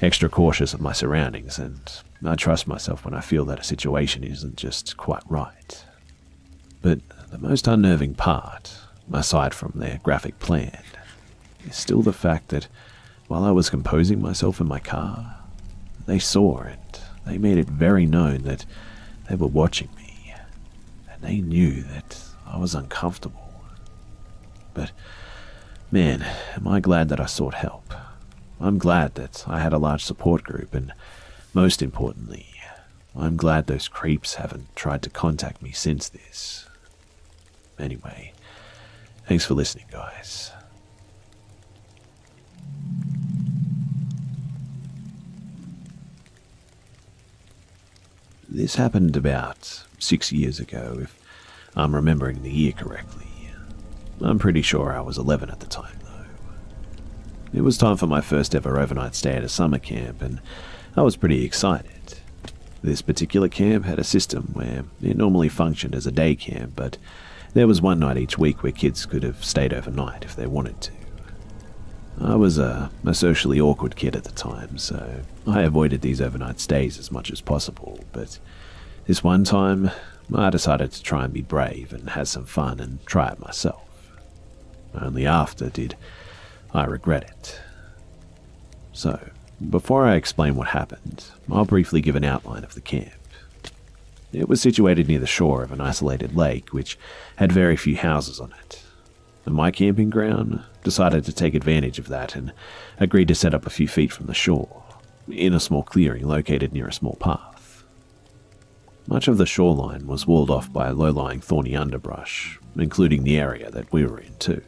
extra cautious of my surroundings, and I trust myself when I feel that a situation isn't just quite right. But the most unnerving part, aside from their graphic plan, is still the fact that while I was composing myself in my car, they saw it. They made it very known that they were watching me, and they knew that I was uncomfortable. But, man, am I glad that I sought help. I'm glad that I had a large support group, and most importantly, I'm glad those creeps haven't tried to contact me since this. Anyway, thanks for listening, guys. This happened about 6 years ago, if I'm remembering the year correctly. I'm pretty sure I was 11 at the time, though. It was time for my first ever overnight stay at a summer camp, and I was pretty excited. This particular camp had a system where it normally functioned as a day camp, but there was one night each week where kids could have stayed overnight if they wanted to. I was a socially awkward kid at the time, so I avoided these overnight stays as much as possible, but this one time, I decided to try and be brave and have some fun and try it myself. Only after did I regret it. So, before I explain what happened, I'll briefly give an outline of the camp. It was situated near the shore of an isolated lake which had very few houses on it. And my camping ground decided to take advantage of that and agreed to set up a few feet from the shore, in a small clearing located near a small path. Much of the shoreline was walled off by low-lying thorny underbrush, including the area that we were in too.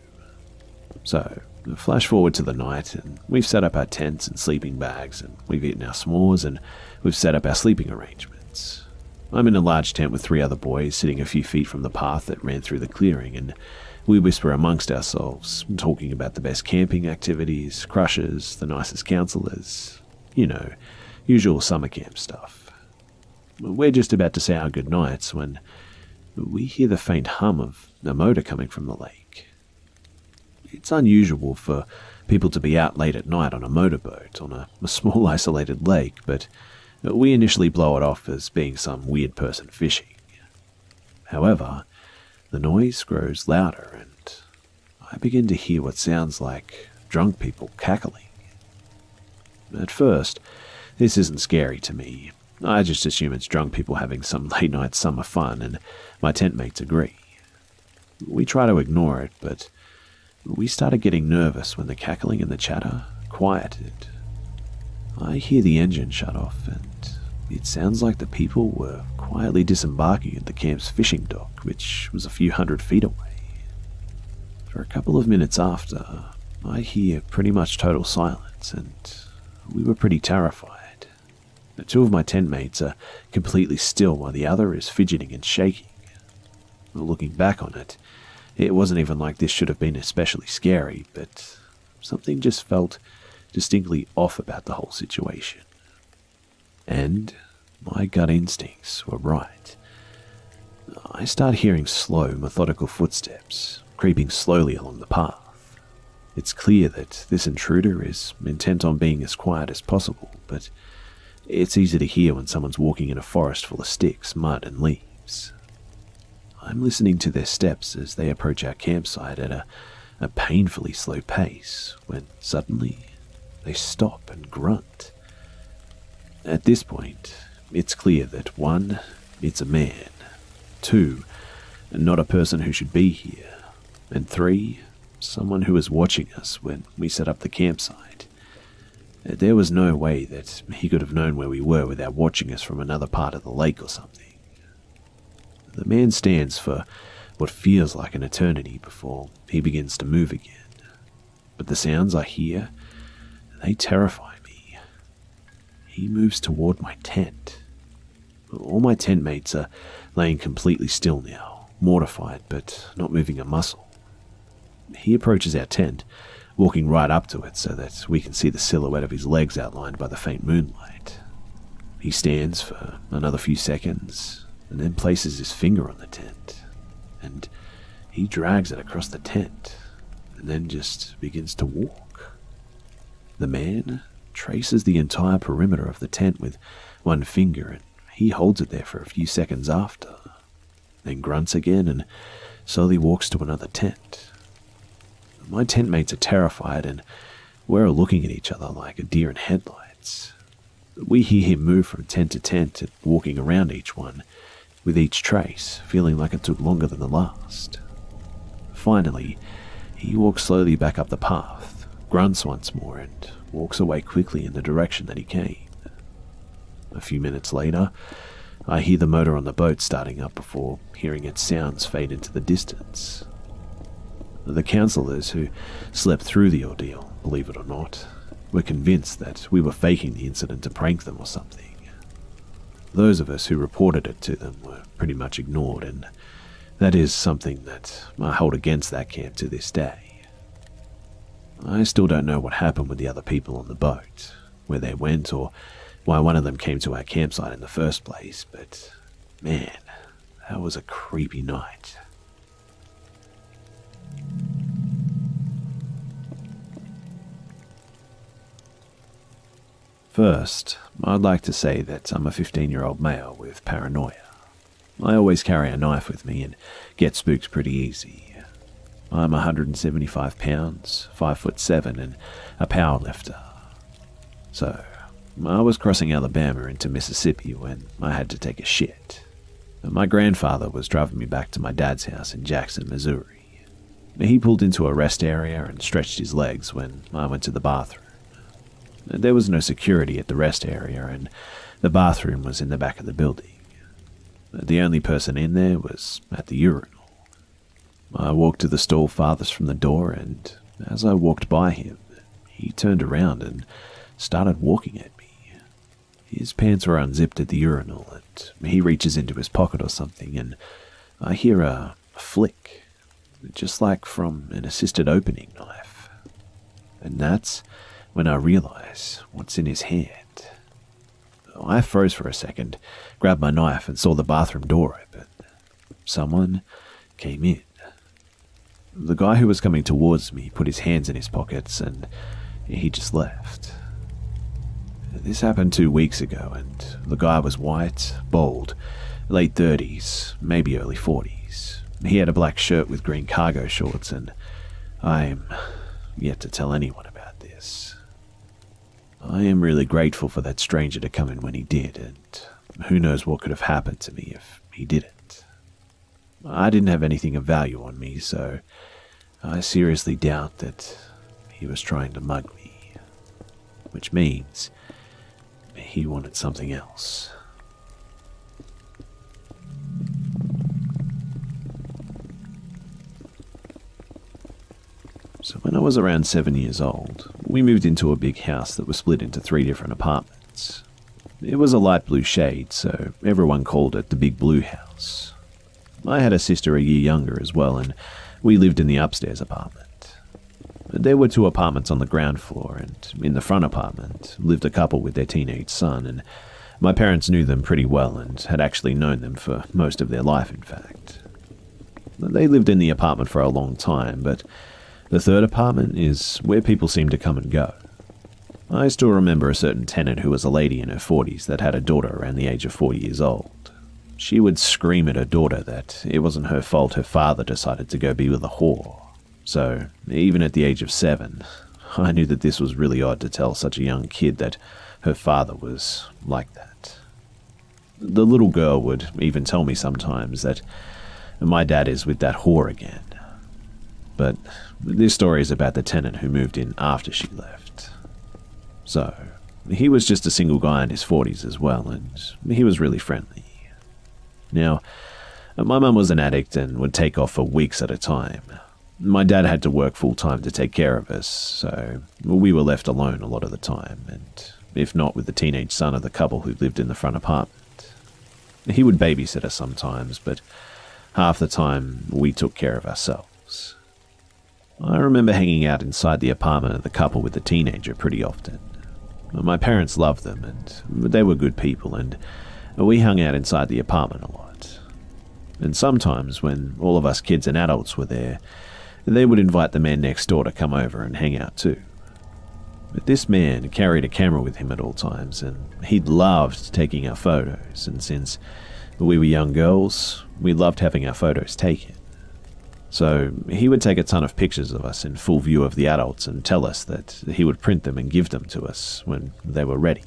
So, flash forward to the night, and we've set up our tents and sleeping bags, and we've eaten our s'mores, and we've set up our sleeping arrangements. I'm in a large tent with 3 other boys sitting a few feet from the path that ran through the clearing, and we whisper amongst ourselves, talking about the best camping activities, crushes, the nicest counselors, usual summer camp stuff. We're just about to say our goodnights when we hear the faint hum of a motor coming from the lake. It's unusual for people to be out late at night on a motorboat on a small isolated lake, but we initially blow it off as being some weird person fishing. However, the noise grows louder and I begin to hear what sounds like drunk people cackling. At first, this isn't scary to me. I just assume it's drunk people having some late-night summer fun, and my tent mates agree. We try to ignore it, but we started getting nervous when the cackling and the chatter quieted. I hear the engine shut off, and it sounds like the people were quietly disembarking at the camp's fishing dock, which was a few hundred feet away. For a couple of minutes after, I hear pretty much total silence, and we were pretty terrified. 2 of my tent mates are completely still while the other is fidgeting and shaking. Looking back on it, it wasn't even like this should have been especially scary, but something just felt distinctly off about the whole situation. And my gut instincts were right. I start hearing slow, methodical footsteps creeping slowly along the path. It's clear that this intruder is intent on being as quiet as possible, but it's easy to hear when someone's walking in a forest full of sticks, mud, and leaves. I'm listening to their steps as they approach our campsite at a painfully slow pace, when suddenly they stop and grunt. At this point, it's clear that 1, it's a man, 2, not a person who should be here, and 3, someone who is watching us when we set up the campsite. There was no way that he could have known where we were without watching us from another part of the lake or something. The man stands for what feels like an eternity before he begins to move again. But the sounds I hear, they terrify me. He moves toward my tent. All my tent mates are laying completely still now, mortified but not moving a muscle. He approaches our tent, walking right up to it so that we can see the silhouette of his legs outlined by the faint moonlight. He stands for another few seconds and then places his finger on the tent, and he drags it across the tent and then just begins to walk. The man traces the entire perimeter of the tent with one finger, and he holds it there for a few seconds after, then grunts again and slowly walks to another tent. My tent mates are terrified, and we're looking at each other like a deer in headlights. We hear him move from tent to tent, and walking around each one, with each trace feeling like it took longer than the last. Finally, he walks slowly back up the path, grunts once more, and walks away quickly in the direction that he came. A few minutes later, I hear the motor on the boat starting up before hearing its sounds fade into the distance. The counsellors who slept through the ordeal, believe it or not, were convinced that we were faking the incident to prank them or something. Those of us who reported it to them were pretty much ignored, and that is something that I hold against that camp to this day. I still don't know what happened with the other people on the boat, where they went, or why one of them came to our campsite in the first place, but man, that was a creepy night. First, I'd like to say that I'm a 15-year-old male with paranoia. I always carry a knife with me and get spooked pretty easy. I'm 175 pounds, 5'7", and a powerlifter. So, I was crossing Alabama into Mississippi when I had to take a shit. My grandfather was driving me back to my dad's house in Jackson, Missouri. He pulled into a rest area and stretched his legs when I went to the bathroom. There was no security at the rest area, and the bathroom was in the back of the building. The only person in there was at the urinal. I walked to the stall farthest from the door, and as I walked by him, he turned around and started walking at me. His pants were unzipped at the urinal, and he reaches into his pocket or something, and I hear a flick, just like from an assisted opening knife. And that's when I realize what's in his hand. I froze for a second, grabbed my knife, and saw the bathroom door open. Someone came in. The guy who was coming towards me put his hands in his pockets, and he just left. This happened 2 weeks ago, and the guy was white, bald, late 30s, maybe early 40s. He had a black shirt with green cargo shorts, and I'm yet to tell anyone about this. I am really grateful for that stranger to come in when he did, and who knows what could have happened to me if he didn't. I didn't have anything of value on me, so I seriously doubt that he was trying to mug me, which means he wanted something else. So when I was around 7 years old, we moved into a big house that was split into 3 different apartments. It was a light blue shade, so everyone called it the Big Blue House. I had a sister a year younger as well, and we lived in the upstairs apartment. There were 2 apartments on the ground floor, and in the front apartment lived a couple with their teenage son, and my parents knew them pretty well and had actually known them for most of their life, in fact. They lived in the apartment for a long time, but the 3rd apartment is where people seem to come and go. I still remember a certain tenant who was a lady in her 40s that had a daughter around the age of 40 years old. She would scream at her daughter that it wasn't her fault her father decided to go be with a whore. So, even at the age of 7, I knew that this was really odd to tell such a young kid that her father was like that. The little girl would even tell me sometimes that my dad is with that whore again. But this story is about the tenant who moved in after she left. So, he was just a single guy in his 40s as well, and he was really friendly. Now, my mum was an addict and would take off for weeks at a time. My dad had to work full-time to take care of us, so we were left alone a lot of the time, and if not with the teenage son of the couple who lived in the front apartment. He would babysit us sometimes, but half the time we took care of ourselves. I remember hanging out inside the apartment of the couple with the teenager pretty often. My parents loved them, and they were good people, and we hung out inside the apartment a lot. And sometimes, when all of us kids and adults were there, they would invite the man next door to come over and hang out too. But this man carried a camera with him at all times, and he loved taking our photos, and since we were young girls, we loved having our photos taken. So he would take a ton of pictures of us in full view of the adults and tell us that he would print them and give them to us when they were ready.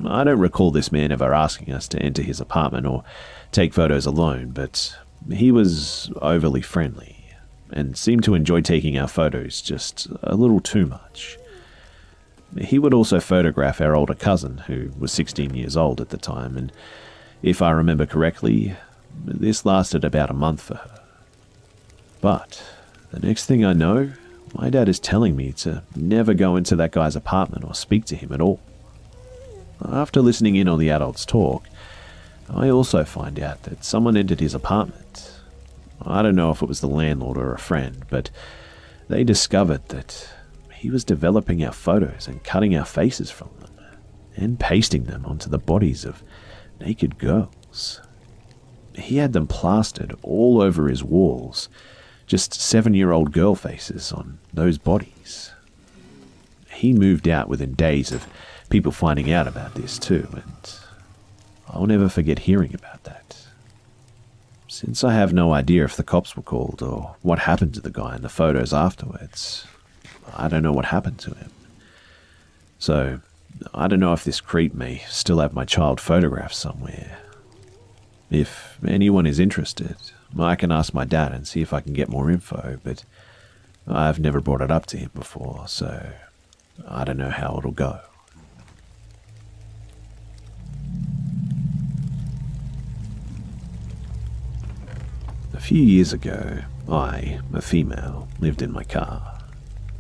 I don't recall this man ever asking us to enter his apartment or take photos alone, but he was overly friendly and seemed to enjoy taking our photos just a little too much. He would also photograph our older cousin, who was 16 years old at the time, and if I remember correctly, this lasted about a month for her. But the next thing I know, my dad is telling me to never go into that guy's apartment or speak to him at all. After listening in on the adults talk, I also find out that someone entered his apartment. I don't know if it was the landlord or a friend, but they discovered that he was developing our photos and cutting our faces from them, and pasting them onto the bodies of naked girls. He had them plastered all over his walls, just 7-year-old girl faces on those bodies. He moved out within days of people finding out about this too, and I'll never forget hearing about that. Since I have no idea if the cops were called or what happened to the guy in the photos afterwards, I don't know what happened to him. So, I don't know if this creep may still have my child photographed somewhere. If anyone is interested, I can ask my dad and see if I can get more info, but I've never brought it up to him before, so I don't know how it'll go. A few years ago, I, a female, lived in my car.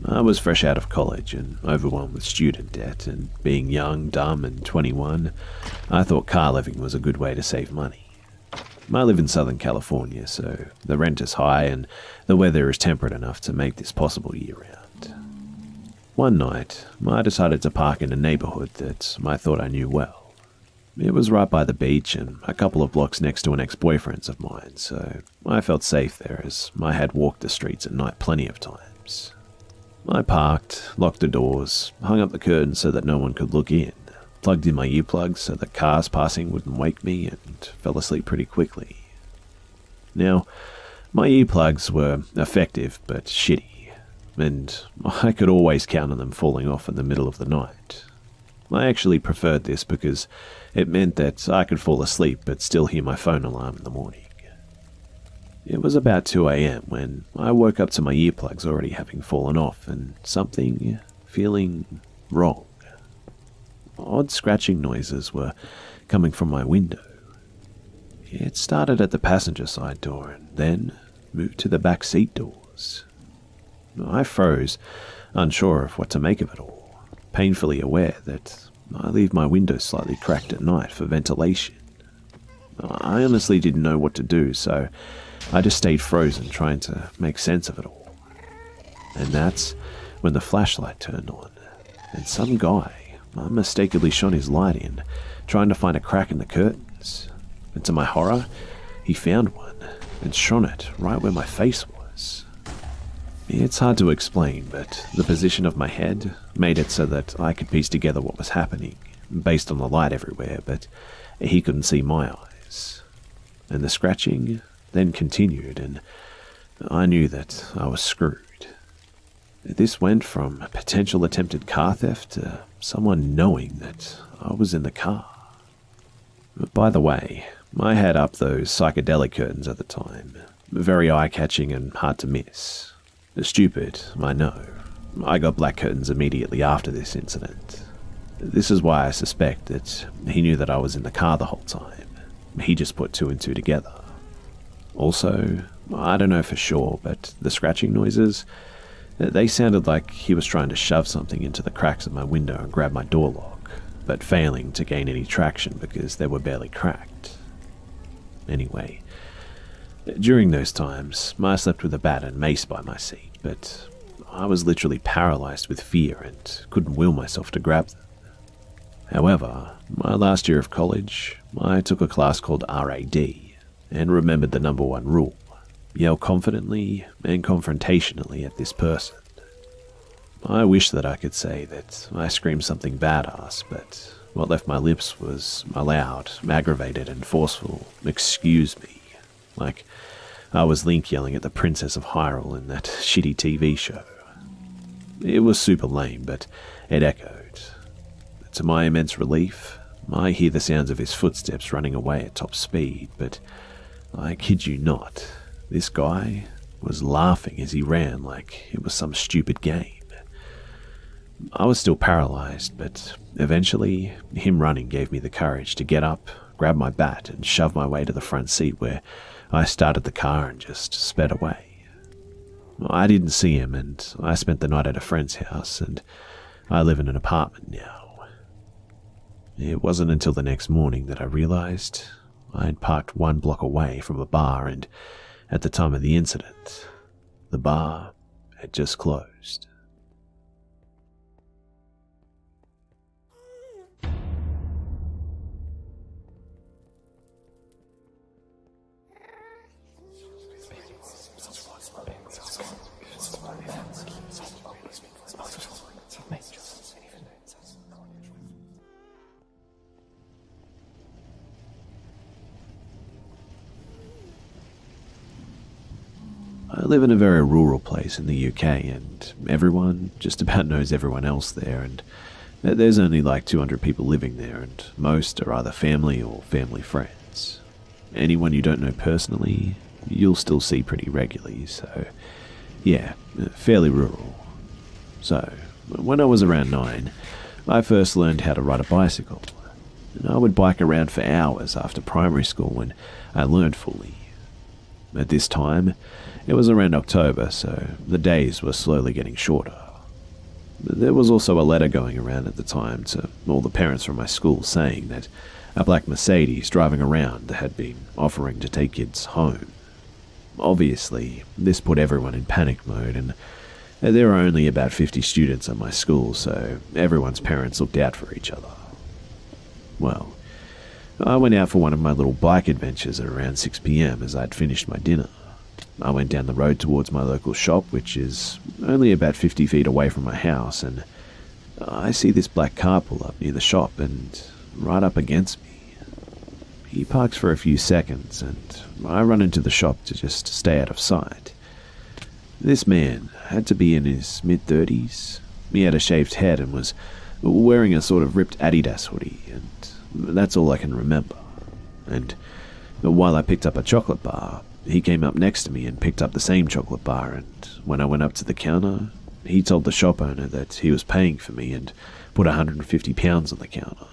I was fresh out of college and overwhelmed with student debt, and being young, dumb, and 21, I thought car living was a good way to save money. I live in Southern California, so the rent is high and the weather is temperate enough to make this possible year-round. One night, I decided to park in a neighborhood that I thought I knew well. It was right by the beach and a couple of blocks next to an ex-boyfriend's of mine, so I felt safe there as I had walked the streets at night plenty of times. I parked, locked the doors, hung up the curtains so that no one could look in, plugged in my earplugs so that cars passing wouldn't wake me, and fell asleep pretty quickly. Now, my earplugs were effective but shitty, and I could always count on them falling off in the middle of the night. I actually preferred this because it meant that I could fall asleep but still hear my phone alarm in the morning. It was about 2 a.m. when I woke up to my earplugs already having fallen off and something feeling wrong. Odd scratching noises were coming from my window. It started at the passenger side door and then moved to the back seat doors. I froze, unsure of what to make of it all, painfully aware that I leave my windows slightly cracked at night for ventilation. I honestly didn't know what to do, so I just stayed frozen trying to make sense of it all. And that's when the flashlight turned on, and some guy unmistakably shone his light in, trying to find a crack in the curtains. And to my horror, he found one, and shone it right where my face was. It's hard to explain, but the position of my head made it so that I could piece together what was happening, based on the light everywhere, but he couldn't see my eyes. And the scratching then continued, and I knew that I was screwed. This went from a potential attempted car theft to someone knowing that I was in the car. But by the way, I had up those psychedelic curtains at the time, very eye-catching and hard to miss. Stupid, I know. I got black curtains immediately after this incident. This is why I suspect that he knew that I was in the car the whole time. He just put two and two together. Also, I don't know for sure, but the scratching noises, they sounded like he was trying to shove something into the cracks of my window and grab my door lock, but failing to gain any traction because they were barely cracked. Anyway, during those times, I slept with a bat and mace by my seat, but I was literally paralyzed with fear and couldn't will myself to grab them. However, my last year of college, I took a class called RAD and remembered the number one rule: yell confidently and confrontationally at this person. I wish that I could say that I screamed something badass, but what left my lips was a loud, aggravated and forceful "excuse me," like I was Link yelling at the Princess of Hyrule in that shitty TV show. It was super lame, but it echoed. To my immense relief, I hear the sounds of his footsteps running away at top speed, but I kid you not, this guy was laughing as he ran like it was some stupid game. I was still paralyzed, but eventually him running gave me the courage to get up, grab my bat and shove my way to the front seat, where I started the car and just sped away. I didn't see him, and I spent the night at a friend's house, and I live in an apartment now. It wasn't until the next morning that I realized I had parked 1 block away from a bar, and at the time of the incident, the bar had just closed. I live in a very rural place in the UK, and everyone just about knows everyone else there, and there's only like 200 people living there, and most are either family or family friends. Anyone you don't know personally, you'll still see pretty regularly, so yeah, fairly rural. So, when I was around 9, I first learned how to ride a bicycle, and I would bike around for hours after primary school when I learned fully. At this time, it was around October, so the days were slowly getting shorter. There was also a letter going around at the time to all the parents from my school saying that a black Mercedes driving around had been offering to take kids home. Obviously, this put everyone in panic mode, and there were only about 50 students at my school, so everyone's parents looked out for each other. Well, I went out for one of my little bike adventures at around 6 PM as I'd finished my dinner. I went down the road towards my local shop, which is only about 50 feet away from my house, and I see this black car pull up near the shop and right up against me. He parks for a few seconds, and I run into the shop to just stay out of sight. This man had to be in his mid-30s. He had a shaved head and was wearing a sort of ripped Adidas hoodie, and that's all I can remember. And while I picked up a chocolate bar, he came up next to me and picked up the same chocolate bar, and when I went up to the counter, he told the shop owner that he was paying for me and put £150 on the counter.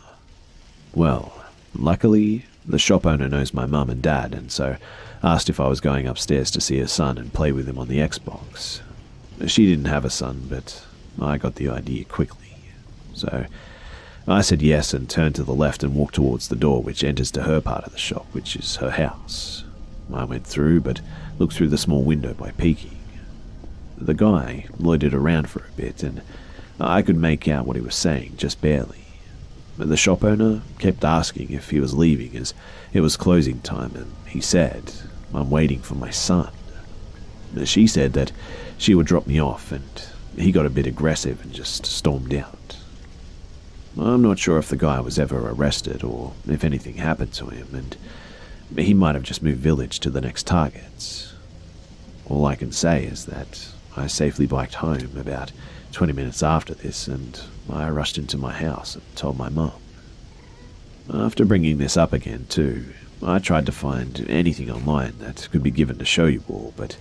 Well, luckily, the shop owner knows my mum and dad, and so asked if I was going upstairs to see her son and play with him on the Xbox. She didn't have a son, but I got the idea quickly. So I said yes and turned to the left and walked towards the door which enters to her part of the shop, which is her house. I went through, but looked through the small window by peeking. The guy loitered around for a bit, and I could make out what he was saying, just barely. The shop owner kept asking if he was leaving as it was closing time, and he said, "I'm waiting for my son." She said that she would drop me off, and he got a bit aggressive and just stormed out. I'm not sure if the guy was ever arrested or if anything happened to him, and he might have just moved village to the next targets. All I can say is that I safely biked home about 20 minutes after this, and I rushed into my house and told my mum. After bringing this up again too, I tried to find anything online that could be given to show you all, but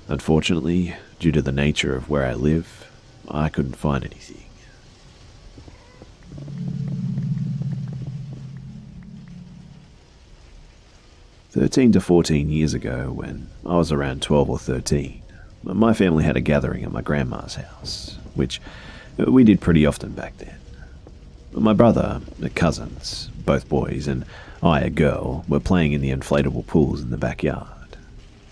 unfortunately, due to the nature of where I live, I couldn't find anything. "13 to 14 years ago, when I was around 12 or 13, my family had a gathering at my grandma's house, which we did pretty often back then. My brother, cousins, both boys, and I, a girl, were playing in the inflatable pools in the backyard.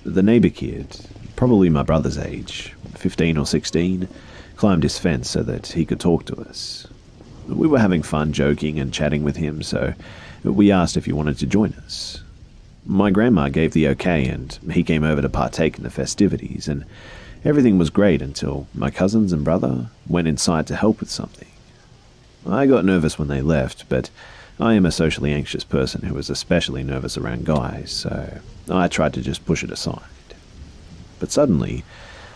The neighbour kid, probably my brother's age, 15 or 16, climbed his fence so that he could talk to us. We were having fun joking and chatting with him, so we asked if he wanted to join us. My grandma gave the okay, and he came over to partake in the festivities, and everything was great until my cousins and brother went inside to help with something. I got nervous when they left, but I am a socially anxious person who is especially nervous around guys, so I tried to just push it aside. But suddenly,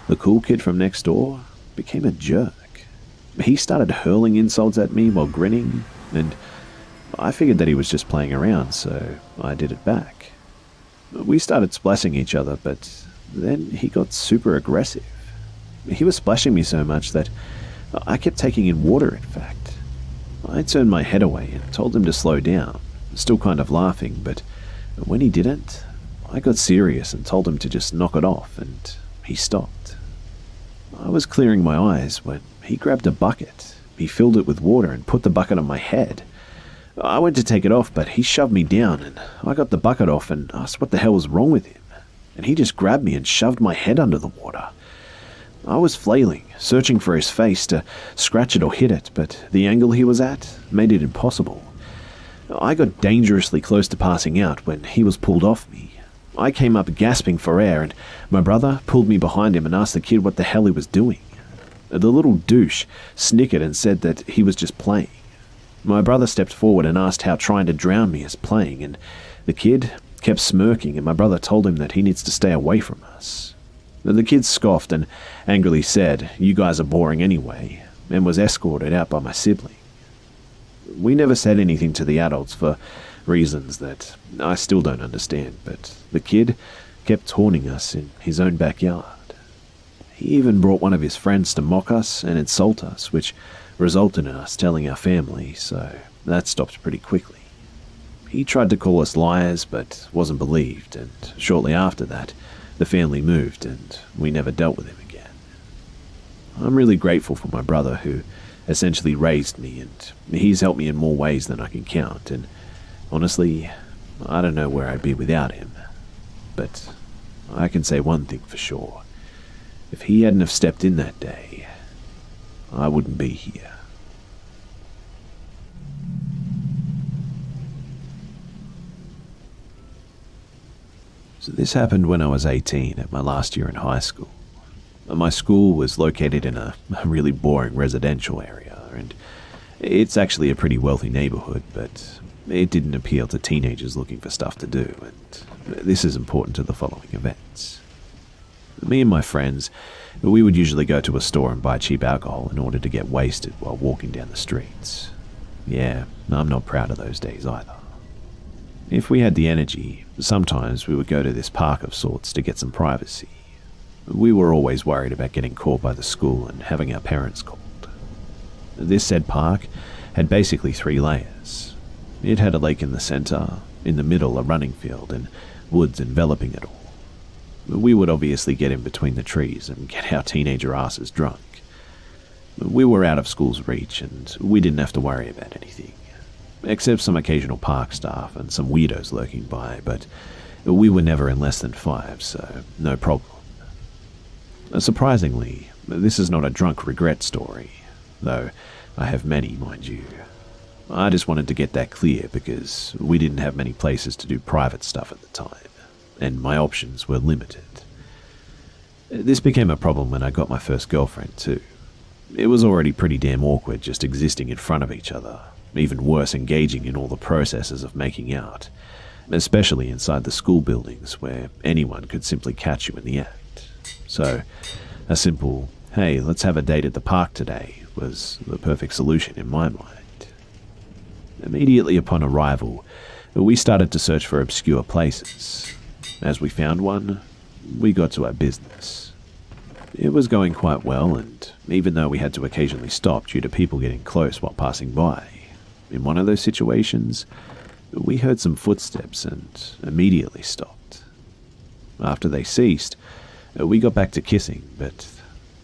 the cool kid from next door became a jerk. He started hurling insults at me while grinning, and I figured that he was just playing around, so I did it back. We started splashing each other, but then he got super aggressive. He was splashing me so much that I kept taking in water, in fact. I turned my head away and told him to slow down, still kind of laughing, but when he didn't, I got serious and told him to just knock it off, and he stopped. I was clearing my eyes when he grabbed a bucket. He filled it with water and put the bucket on my head. I went to take it off, but he shoved me down, and I got the bucket off and asked what the hell was wrong with him, and he just grabbed me and shoved my head under the water. I was flailing, searching for his face to scratch it or hit it, but the angle he was at made it impossible. I got dangerously close to passing out when he was pulled off me. I came up gasping for air, and my brother pulled me behind him and asked the kid what the hell he was doing. The little douche snickered and said that he was just playing. My brother stepped forward and asked how trying to drown me is playing, and the kid kept smirking, and my brother told him that he needs to stay away from us. The kid scoffed and angrily said, "You guys are boring anyway," and was escorted out by my sibling. We never said anything to the adults for reasons that I still don't understand, but the kid kept taunting us in his own backyard. He even brought one of his friends to mock us and insult us, which resulted in us telling our family, so that stopped pretty quickly. He tried to call us liars, but wasn't believed, and shortly after that, the family moved, and we never dealt with him again. I'm really grateful for my brother, who essentially raised me, and he's helped me in more ways than I can count, and honestly, I don't know where I'd be without him. But I can say one thing for sure. If he hadn't have stepped in that day, I wouldn't be here. So this happened when I was 18 at my last year in high school. My school was located in a really boring residential area, and it's actually a pretty wealthy neighborhood, but it didn't appeal to teenagers looking for stuff to do, and this is important to the following events. Me and my friends, we would usually go to a store and buy cheap alcohol in order to get wasted while walking down the streets. Yeah, I'm not proud of those days either. If we had the energy, sometimes we would go to this park of sorts to get some privacy. We were always worried about getting caught by the school and having our parents called. This said park had basically 3 layers. It had a lake in the center, in the middle a running field, and woods enveloping it all. We would obviously get in between the trees and get our teenager asses drunk. We were out of school's reach, and we didn't have to worry about anything, except some occasional park staff and some weirdos lurking by, but we were never in less than 5, so no problem. Surprisingly, this is not a drunk regret story, though I have many, mind you. I just wanted to get that clear because we didn't have many places to do private stuff at the time, and my options were limited. This became a problem when I got my first girlfriend too. It was already pretty damn awkward just existing in front of each other, even worse engaging in all the processes of making out, especially inside the school buildings where anyone could simply catch you in the act. So, a simple, "Hey, let's have a date at the park today," was the perfect solution in my mind. Immediately upon arrival, we started to search for obscure places. As we found one, we got to our business. It was going quite well, and even though we had to occasionally stop due to people getting close while passing by, in one of those situations, we heard some footsteps and immediately stopped. After they ceased, we got back to kissing, but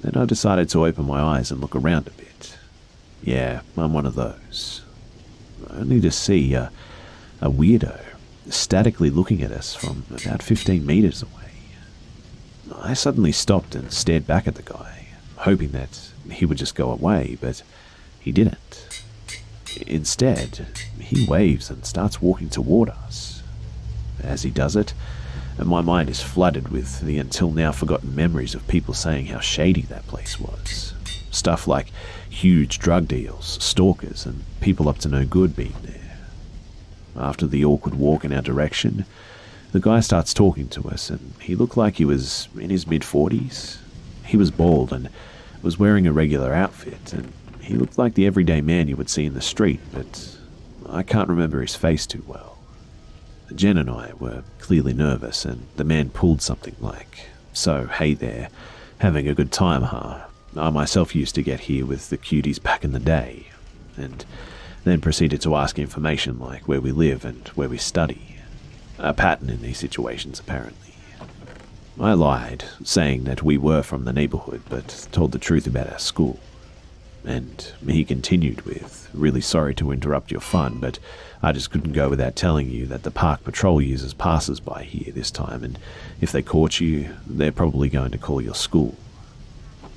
then I decided to open my eyes and look around a bit. Yeah, I'm one of those. Only to see a weirdo statically looking at us from about 15 meters away. I suddenly stopped and stared back at the guy, hoping that he would just go away, but he didn't. Instead, he waves and starts walking toward us. As he does it, my mind is flooded with the until now forgotten memories of people saying how shady that place was. Stuff like huge drug deals, stalkers, and people up to no good being there. After the awkward walk in our direction, the guy starts talking to us, and he looked like he was in his mid-40s. He was bald and was wearing a regular outfit, and he looked like the everyday man you would see in the street, but I can't remember his face too well. Jen and I were clearly nervous, and the man pulled something like, "So, hey there, having a good time, huh? I myself used to get here with the cuties back in the day," and then proceeded to ask information like where we live and where we study. A pattern in these situations, apparently. I lied, saying that we were from the neighborhood, but told the truth about our school. And he continued with, "Really sorry to interrupt your fun, but I just couldn't go without telling you that the park patrol uses passers-by here this time, and if they caught you, they're probably going to call your school."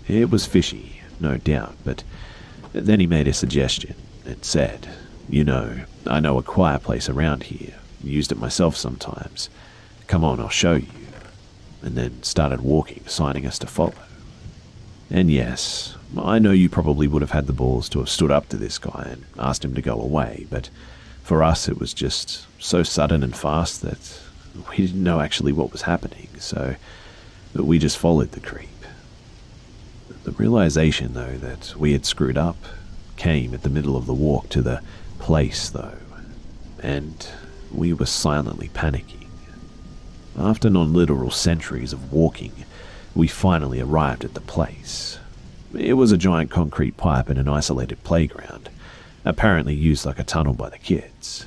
It was fishy, no doubt, but then he made a suggestion and said, "You know, I know a quiet place around here. Used it myself sometimes. Come on, I'll show you." And then started walking, signing us to follow. And yes, I know you probably would have had the balls to have stood up to this guy and asked him to go away, but for us it was just so sudden and fast that we didn't know actually what was happening, so we just followed the creep. The realization, though, that we had screwed up came at the middle of the walk to the place, though, and we were silently panicking. After non-literal centuries of walking, we finally arrived at the place. It was a giant concrete pipe in an isolated playground, apparently used like a tunnel by the kids.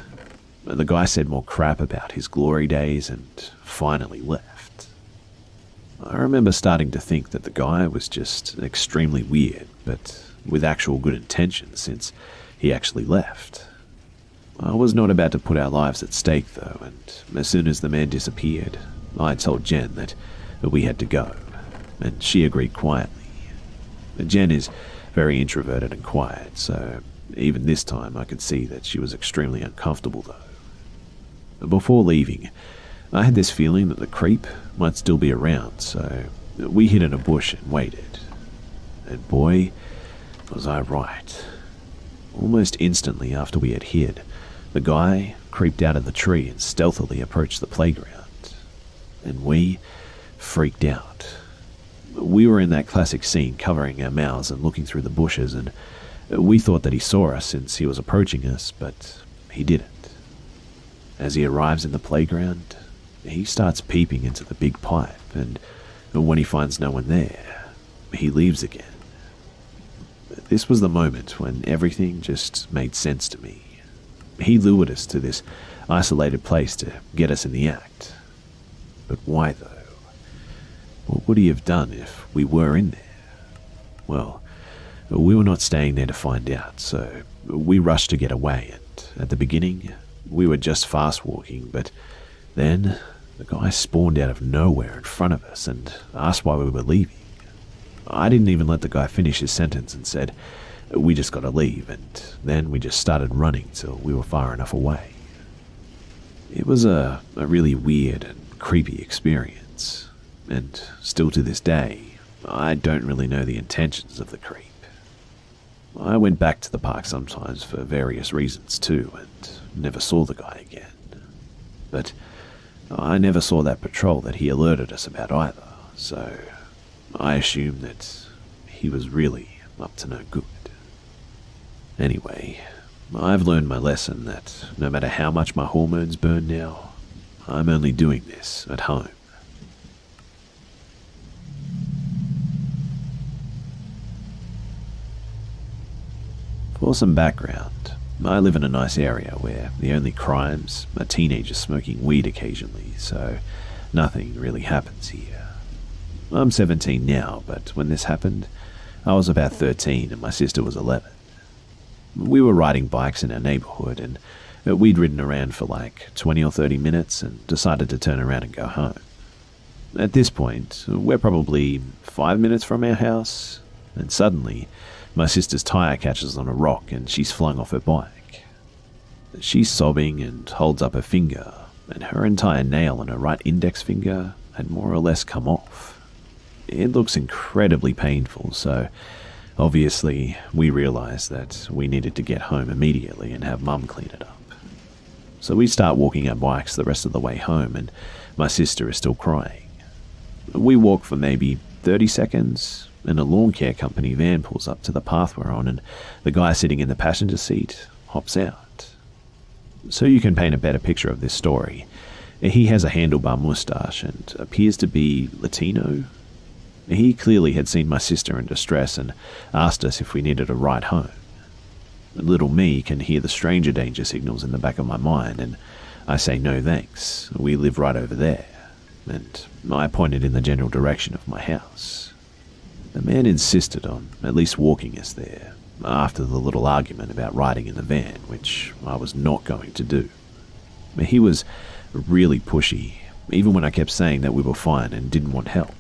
The guy said more crap about his glory days and finally left. I remember starting to think that the guy was just extremely weird, but with actual good intentions since he actually left. I was not about to put our lives at stake though, and as soon as the man disappeared, I told Jen that we had to go, and she agreed quietly. Jen is very introverted and quiet, so even this time I could see that she was extremely uncomfortable though. Before leaving, I had this feeling that the creep might still be around, so we hid in a bush and waited. And boy, was I right. Almost instantly after we had hid, the guy creeped out of the tree and stealthily approached the playground. And we freaked out. We were in that classic scene covering our mouths and looking through the bushes, and we thought that he saw us since he was approaching us, but he didn't. As he arrives in the playground, he starts peeping into the big pipe, and when he finds no one there, he leaves again. This was the moment when everything just made sense to me. He lured us to this isolated place to get us in the act. But why though? What would he have done if we were in there? Well, we were not staying there to find out, so we rushed to get away, and at the beginning, we were just fast walking, but then the guy spawned out of nowhere in front of us and asked why we were leaving. I didn't even let the guy finish his sentence and said, "We just gotta leave," and then we just started running till we were far enough away. It was a really weird and creepy experience, and still to this day, I don't really know the intentions of the creep. I went back to the park sometimes for various reasons too, and never saw the guy again. But I never saw that patrol that he alerted us about either, so I assumed that he was really up to no good. Anyway, I've learned my lesson that no matter how much my hormones burn now, I'm only doing this at home. For some background, I live in a nice area where the only crimes are teenagers smoking weed occasionally, so nothing really happens here. I'm 17 now, but when this happened, I was about 13 and my sister was 11. We were riding bikes in our neighborhood, and we'd ridden around for like 20 or 30 minutes and decided to turn around and go home. At this point, we're probably 5 minutes from our house, and suddenly, my sister's tire catches on a rock and she's flung off her bike. She's sobbing and holds up her finger, and her entire nail on her right index finger had more or less come off. It looks incredibly painful, so obviously we realized that we needed to get home immediately and have Mum clean it up. So we start walking our bikes the rest of the way home, and my sister is still crying. We walk for maybe 30 seconds, and a lawn care company van pulls up to the path we're on, and the guy sitting in the passenger seat hops out. So you can paint a better picture of this story. He has a handlebar mustache and appears to be Latino. He clearly had seen my sister in distress and asked us if we needed a ride home. Little me can hear the stranger danger signals in the back of my mind, and I say no thanks, we live right over there, and I pointed in the general direction of my house. The man insisted on at least walking us there, after the little argument about riding in the van, which I was not going to do. He was really pushy, even when I kept saying that we were fine and didn't want help.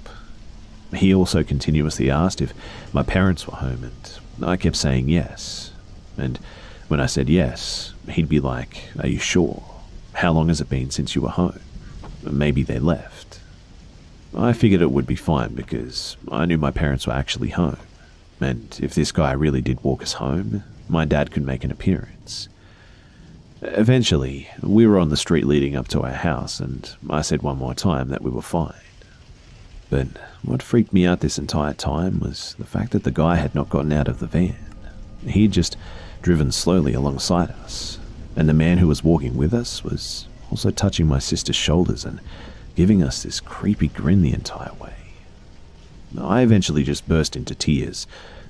He also continuously asked if my parents were home, and I kept saying yes. And when I said yes, he'd be like, "Are you sure? How long has it been since you were home? Maybe they left." I figured it would be fine because I knew my parents were actually home, and if this guy really did walk us home, my dad could make an appearance. Eventually, we were on the street leading up to our house, and I said one more time that we were fine. But what freaked me out this entire time was the fact that the guy had not gotten out of the van. He had just driven slowly alongside us, and the man who was walking with us was also touching my sister's shoulders and giving us this creepy grin the entire way. I eventually just burst into tears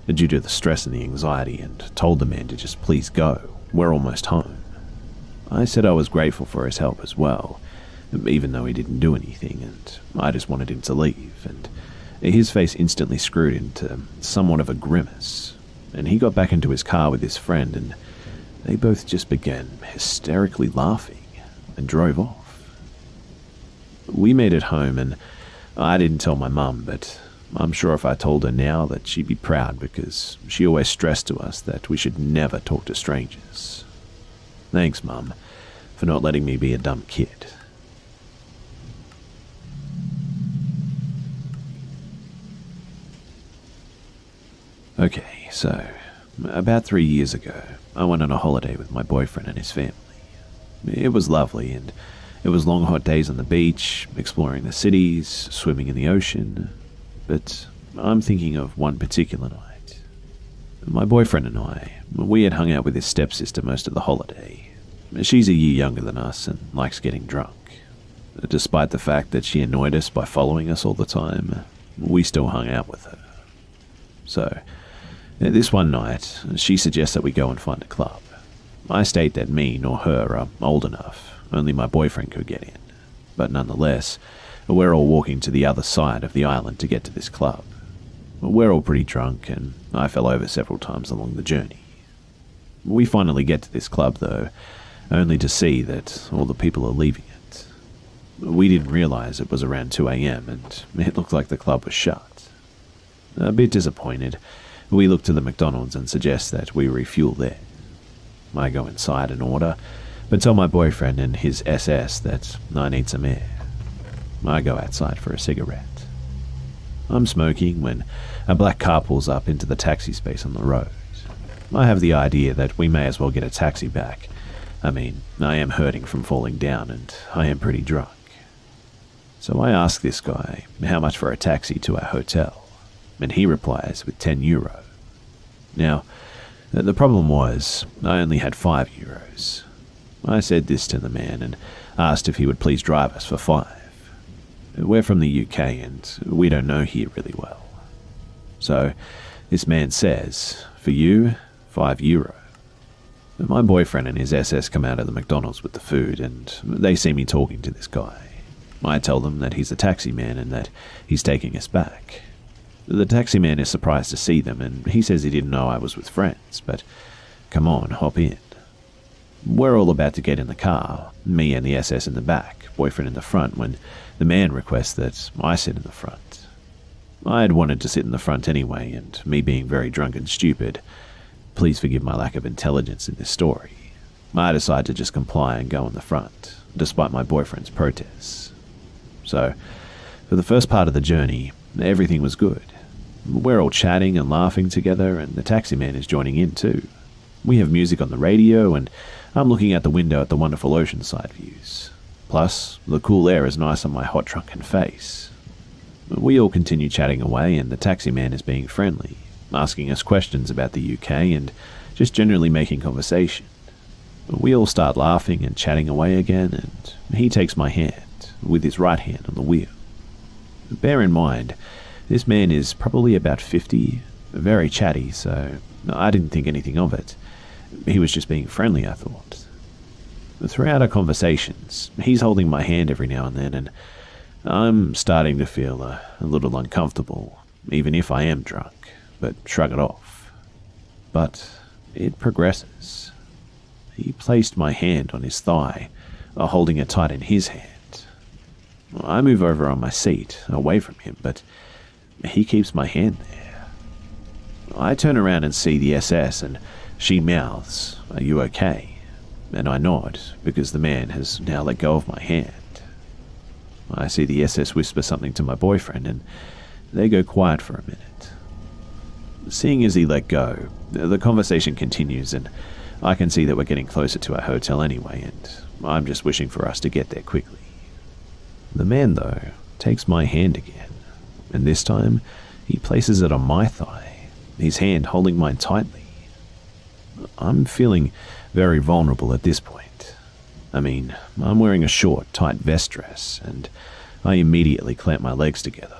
due to the stress and the anxiety, and told the man to just please go, we're almost home. I said I was grateful for his help as well, even though he didn't do anything, and I just wanted him to leave, and his face instantly screwed into somewhat of a grimace, and he got back into his car with his friend, and they both just began hysterically laughing and drove off. We made it home, and I didn't tell my mum, but I'm sure if I told her now that she'd be proud, because she always stressed to us that we should never talk to strangers. Thanks, Mum, for not letting me be a dumb kid. Okay, so about 3 years ago, I went on a holiday with my boyfriend and his family. It was lovely, and it was long hot days on the beach, exploring the cities, swimming in the ocean, but I'm thinking of one particular night. My boyfriend and I, we had hung out with his stepsister most of the holiday. She's a year younger than us and likes getting drunk. Despite the fact that she annoyed us by following us all the time, we still hung out with her. So, this one night, she suggests that we go and find a club. I state that me nor her are old enough, only my boyfriend could get in, but nonetheless, we're all walking to the other side of the island to get to this club. We're all pretty drunk, and I fell over several times along the journey. We finally get to this club, though, only to see that all the people are leaving it. We didn't realize it was around 2 a.m, and it looked like the club was shut. A bit disappointed, we look to the McDonald's and suggest that we refuel there. I go inside and order, but tell my boyfriend and his SS that I need some air. I go outside for a cigarette. I'm smoking when a black car pulls up into the taxi space on the road. I have the idea that we may as well get a taxi back. I mean, I am hurting from falling down and I am pretty drunk. So I ask this guy how much for a taxi to our hotel, and he replies with €10. Now, the problem was I only had €5. I said this to the man and asked if he would please drive us for 5. We're from the UK and we don't know here really well. So this man says, for you, €5. My boyfriend and his SS come out of the McDonald's with the food, and they see me talking to this guy. I tell them that he's the taxi man and that he's taking us back. The taxi man is surprised to see them, and he says he didn't know I was with friends, but come on, hop in. We're all about to get in the car, me and the SS in the back, boyfriend in the front, when the man requests that I sit in the front. I had wanted to sit in the front anyway, and me being very drunk and stupid, please forgive my lack of intelligence in this story, I decide to just comply and go in the front, despite my boyfriend's protests. So, for the first part of the journey, everything was good. We're all chatting and laughing together, and the taxi man is joining in too. We have music on the radio, and I'm looking out the window at the wonderful oceanside views. Plus, the cool air is nice on my hot drunken face. We all continue chatting away, and the taxi man is being friendly, asking us questions about the UK and just generally making conversation. We all start laughing and chatting away again, and he takes my hand, with his right hand on the wheel. Bear in mind, this man is probably about 50, very chatty, so I didn't think anything of it. He was just being friendly, I thought. Throughout our conversations, he's holding my hand every now and then, and I'm starting to feel a little uncomfortable, even if I am drunk, but shrug it off. But it progresses. He placed my hand on his thigh, holding it tight in his hand. I move over on my seat, away from him, but he keeps my hand there. I turn around and see the SS, and she mouths, "Are you okay?" And I nod, because the man has now let go of my hand. I see the SS whisper something to my boyfriend, and they go quiet for a minute. Seeing as he let go, the conversation continues, and I can see that we're getting closer to our hotel anyway, and I'm just wishing for us to get there quickly. The man, though, takes my hand again, and this time he places it on my thigh, his hand holding mine tightly. I'm feeling very vulnerable at this point. I mean, I'm wearing a short, tight vest dress, and I immediately clamp my legs together.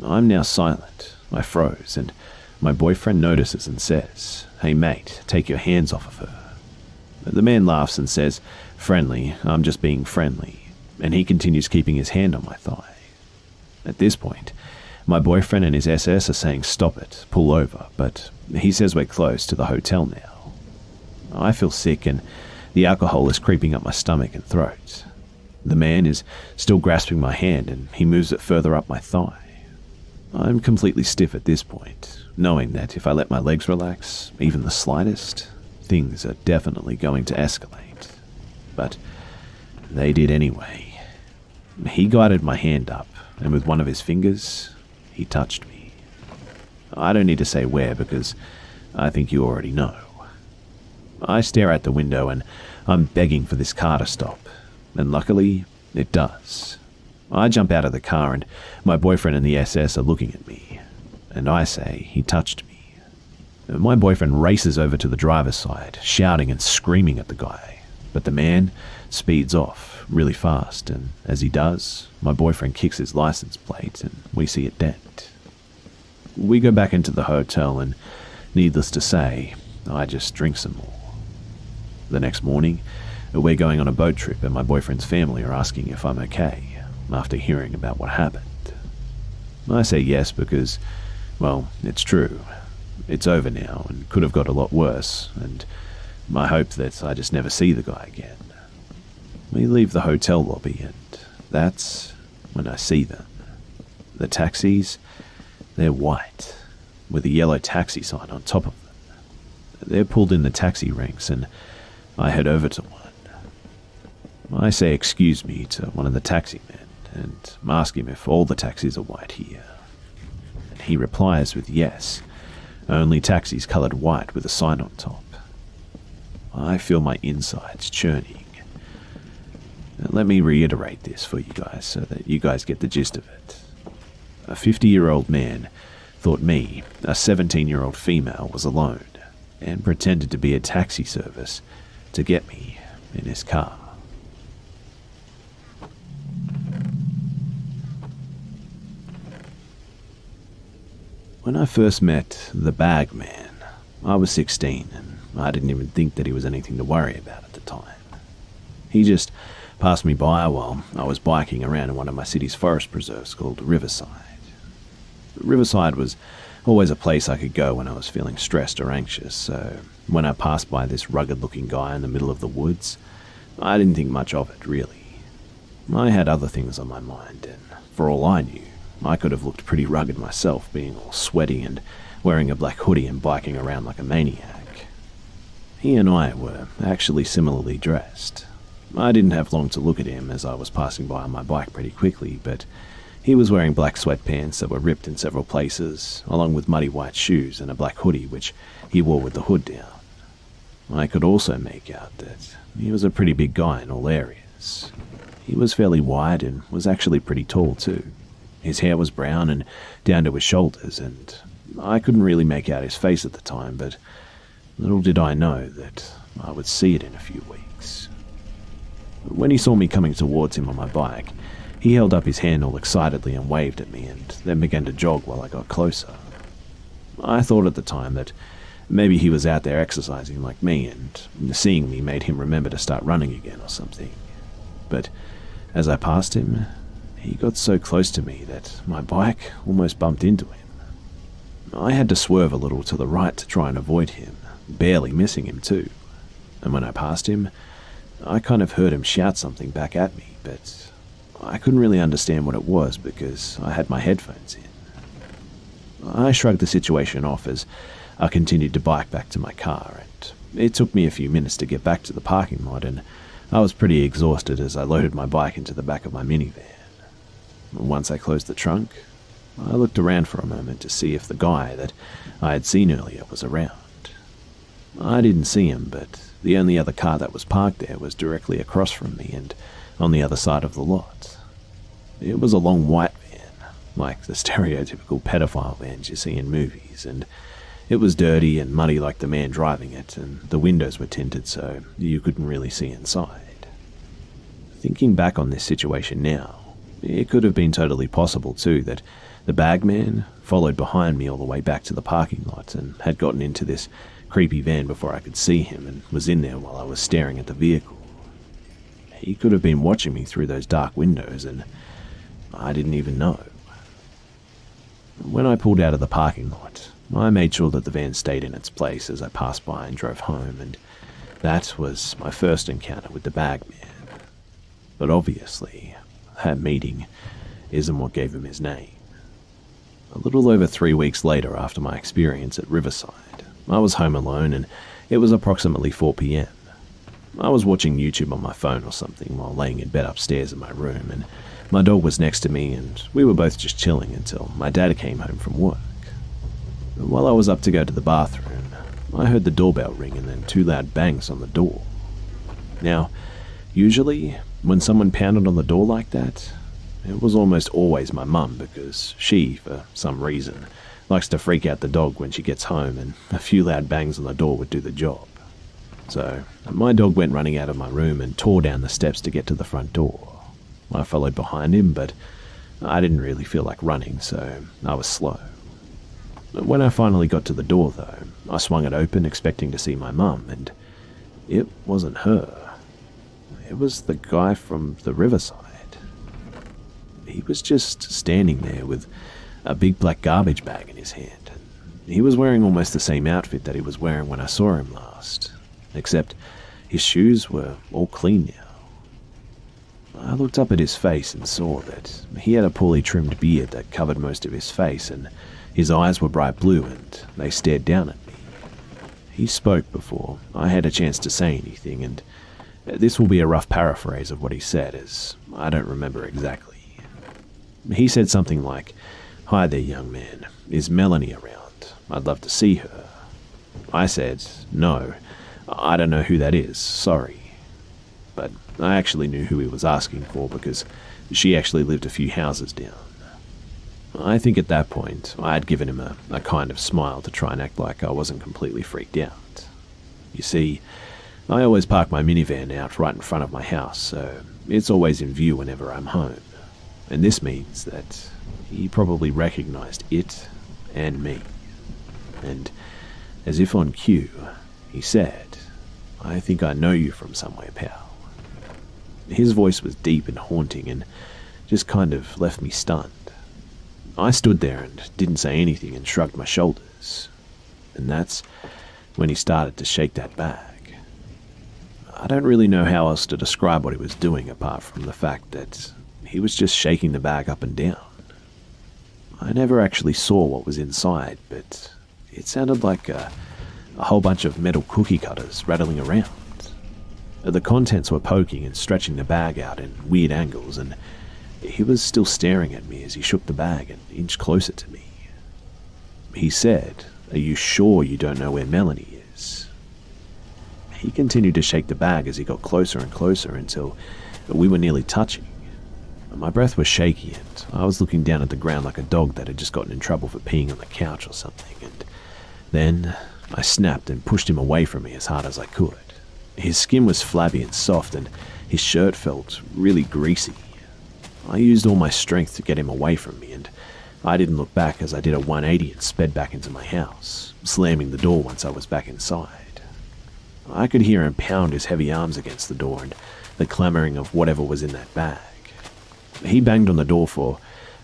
I'm now silent. I froze, and my boyfriend notices and says, "Hey mate, take your hands off of her." The man laughs and says, "Friendly, I'm just being friendly," and he continues keeping his hand on my thigh. At this point, my boyfriend and his SS are saying stop it, pull over, but he says we're close to the hotel now. I feel sick, and the alcohol is creeping up my stomach and throat. The man is still grasping my hand, and he moves it further up my thigh. I'm completely stiff at this point, knowing that if I let my legs relax, even the slightest, things are definitely going to escalate. But they did anyway. He guided my hand up, and with one of his fingers, he touched me. I don't need to say where, because I think you already know. I stare out the window, and I'm begging for this car to stop, and luckily, it does. I jump out of the car, and my boyfriend and the SS are looking at me, and I say he touched me. My boyfriend races over to the driver's side, shouting and screaming at the guy, but the man speeds off really fast, and as he does, my boyfriend kicks his license plate, and we see it dent. We go back into the hotel, and needless to say, I just drink some more. The next morning, we're going on a boat trip, and my boyfriend's family are asking if I'm okay, after hearing about what happened. I say yes because, well, it's true. It's over now, and could have got a lot worse, and I hope that I just never see the guy again. We leave the hotel lobby, and that's when I see them. The taxis, they're white, with a yellow taxi sign on top of them. They're pulled in the taxi ranks, and I head over to one. I say excuse me to one of the taxi men, and ask him if all the taxis are white here. And he replies with yes, only taxis coloured white with a sign on top. I feel my insides churning. Let me reiterate this for you guys so that you guys get the gist of it. A 50-year-old man thought me, a 17-year-old female, was alone, and pretended to be a taxi service to get me in his car. When I first met the Bag Man, I was 16 and I didn't even think that he was anything to worry about at the time. He just passed me by while I was biking around in one of my city's forest preserves called Riverside. Riverside was always a place I could go when I was feeling stressed or anxious, so when I passed by this rugged-looking guy in the middle of the woods, I didn't think much of it, really. I had other things on my mind, and for all I knew, I could have looked pretty rugged myself, being all sweaty and wearing a black hoodie and biking around like a maniac. He and I were actually similarly dressed. I didn't have long to look at him as I was passing by on my bike pretty quickly, but he was wearing black sweatpants that were ripped in several places, along with muddy white shoes and a black hoodie which he wore with the hood down. I could also make out that he was a pretty big guy in all areas. He was fairly wide and was actually pretty tall too. His hair was brown and down to his shoulders, and I couldn't really make out his face at the time, but little did I know that I would see it in a few weeks. When he saw me coming towards him on my bike, he held up his hand all excitedly and waved at me, and then began to jog while I got closer. I thought at the time that maybe he was out there exercising like me, and seeing me made him remember to start running again or something. But as I passed him, he got so close to me that my bike almost bumped into him. I had to swerve a little to the right to try and avoid him, barely missing him too. And when I passed him, I kind of heard him shout something back at me, but I couldn't really understand what it was because I had my headphones in. I shrugged the situation off as I continued to bike back to my car, and it took me a few minutes to get back to the parking lot, and I was pretty exhausted as I loaded my bike into the back of my minivan. Once I closed the trunk, I looked around for a moment to see if the guy that I had seen earlier was around. I didn't see him, but the only other car that was parked there was directly across from me and on the other side of the lot. It was a long white van, like the stereotypical pedophile vans you see in movies, and it was dirty and muddy like the man driving it, and the windows were tinted so you couldn't really see inside. Thinking back on this situation now, it could have been totally possible too that the bagman followed behind me all the way back to the parking lot and had gotten into this creepy van before I could see him and was in there while I was staring at the vehicle. He could have been watching me through those dark windows and I didn't even know. When I pulled out of the parking lot, I made sure that the van stayed in its place as I passed by and drove home, and that was my first encounter with the bagman. But obviously, that meeting isn't what gave him his name. A little over 3 weeks later after my experience at Riverside, I was home alone and it was approximately 4 p.m. I was watching YouTube on my phone or something while laying in bed upstairs in my room, and my dog was next to me and we were both just chilling until my dad came home from work. While I was up to go to the bathroom, I heard the doorbell ring and then 2 loud bangs on the door. Now, usually, when someone pounded on the door like that, it was almost always my mum because she, for some reason, likes to freak out the dog when she gets home, and a few loud bangs on the door would do the job. So, my dog went running out of my room and tore down the steps to get to the front door. I followed behind him, but I didn't really feel like running, so I was slow. When I finally got to the door, though, I swung it open expecting to see my mum, and it wasn't her. It was the guy from the Riverside. He was just standing there with a big black garbage bag in his hand, and he was wearing almost the same outfit that he was wearing when I saw him last, except his shoes were all clean now. I looked up at his face and saw that he had a poorly trimmed beard that covered most of his face, and his eyes were bright blue and they stared down at me. He spoke before I had a chance to say anything, and this will be a rough paraphrase of what he said, as I don't remember exactly. He said something like, "Hi there, young man. Is Melanie around? I'd love to see her." I said, "No, I don't know who that is, sorry." But I actually knew who he was asking for because she actually lived a few houses down. I think at that point, I had given him a kind of smile to try and act like I wasn't completely freaked out. You see, I always park my minivan out right in front of my house, so it's always in view whenever I'm home. And this means that he probably recognized it and me. And as if on cue, He said, "I think I know you from somewhere, pal." His voice was deep and haunting and just kind of left me stunned. I stood there and didn't say anything and shrugged my shoulders. And that's when he started to shake that bag. I don't really know how else to describe what he was doing apart from the fact that he was just shaking the bag up and down. I never actually saw what was inside, but it sounded like a whole bunch of metal cookie cutters rattling around. The contents were poking and stretching the bag out in weird angles, and he was still staring at me as he shook the bag and inched closer to me. He said, "Are you sure you don't know where Melanie is?" He continued to shake the bag as he got closer and closer until we were nearly touching. My breath was shaky and I was looking down at the ground like a dog that had just gotten in trouble for peeing on the couch or something, and then I snapped and pushed him away from me as hard as I could. His skin was flabby and soft and his shirt felt really greasy. I used all my strength to get him away from me, and I didn't look back as I did a 180 and sped back into my house, slamming the door once I was back inside. I could hear him pound his heavy arms against the door and the clamoring of whatever was in that bag. He banged on the door for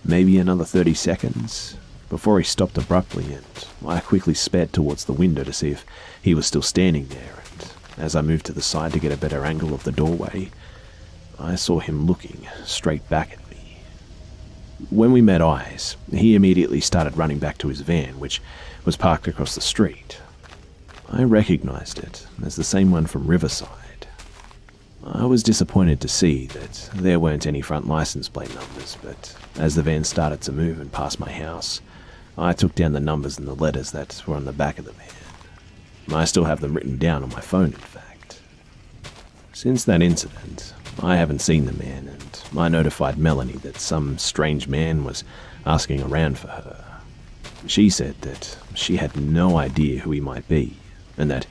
maybe another 30 seconds before he stopped abruptly, and I quickly sped towards the window to see if he was still standing there, and as I moved to the side to get a better angle of the doorway, I saw him looking straight back at me. When we met eyes, he immediately started running back to his van, which was parked across the street. I recognized it as the same one from Riverside. I was disappointed to see that there weren't any front license plate numbers, but as the van started to move and pass my house, I took down the numbers and the letters that were on the back of the van. I still have them written down on my phone, in fact. Since that incident, I haven't seen the man, and I notified Melanie that some strange man was asking around for her. She said that she had no idea who he might be, and that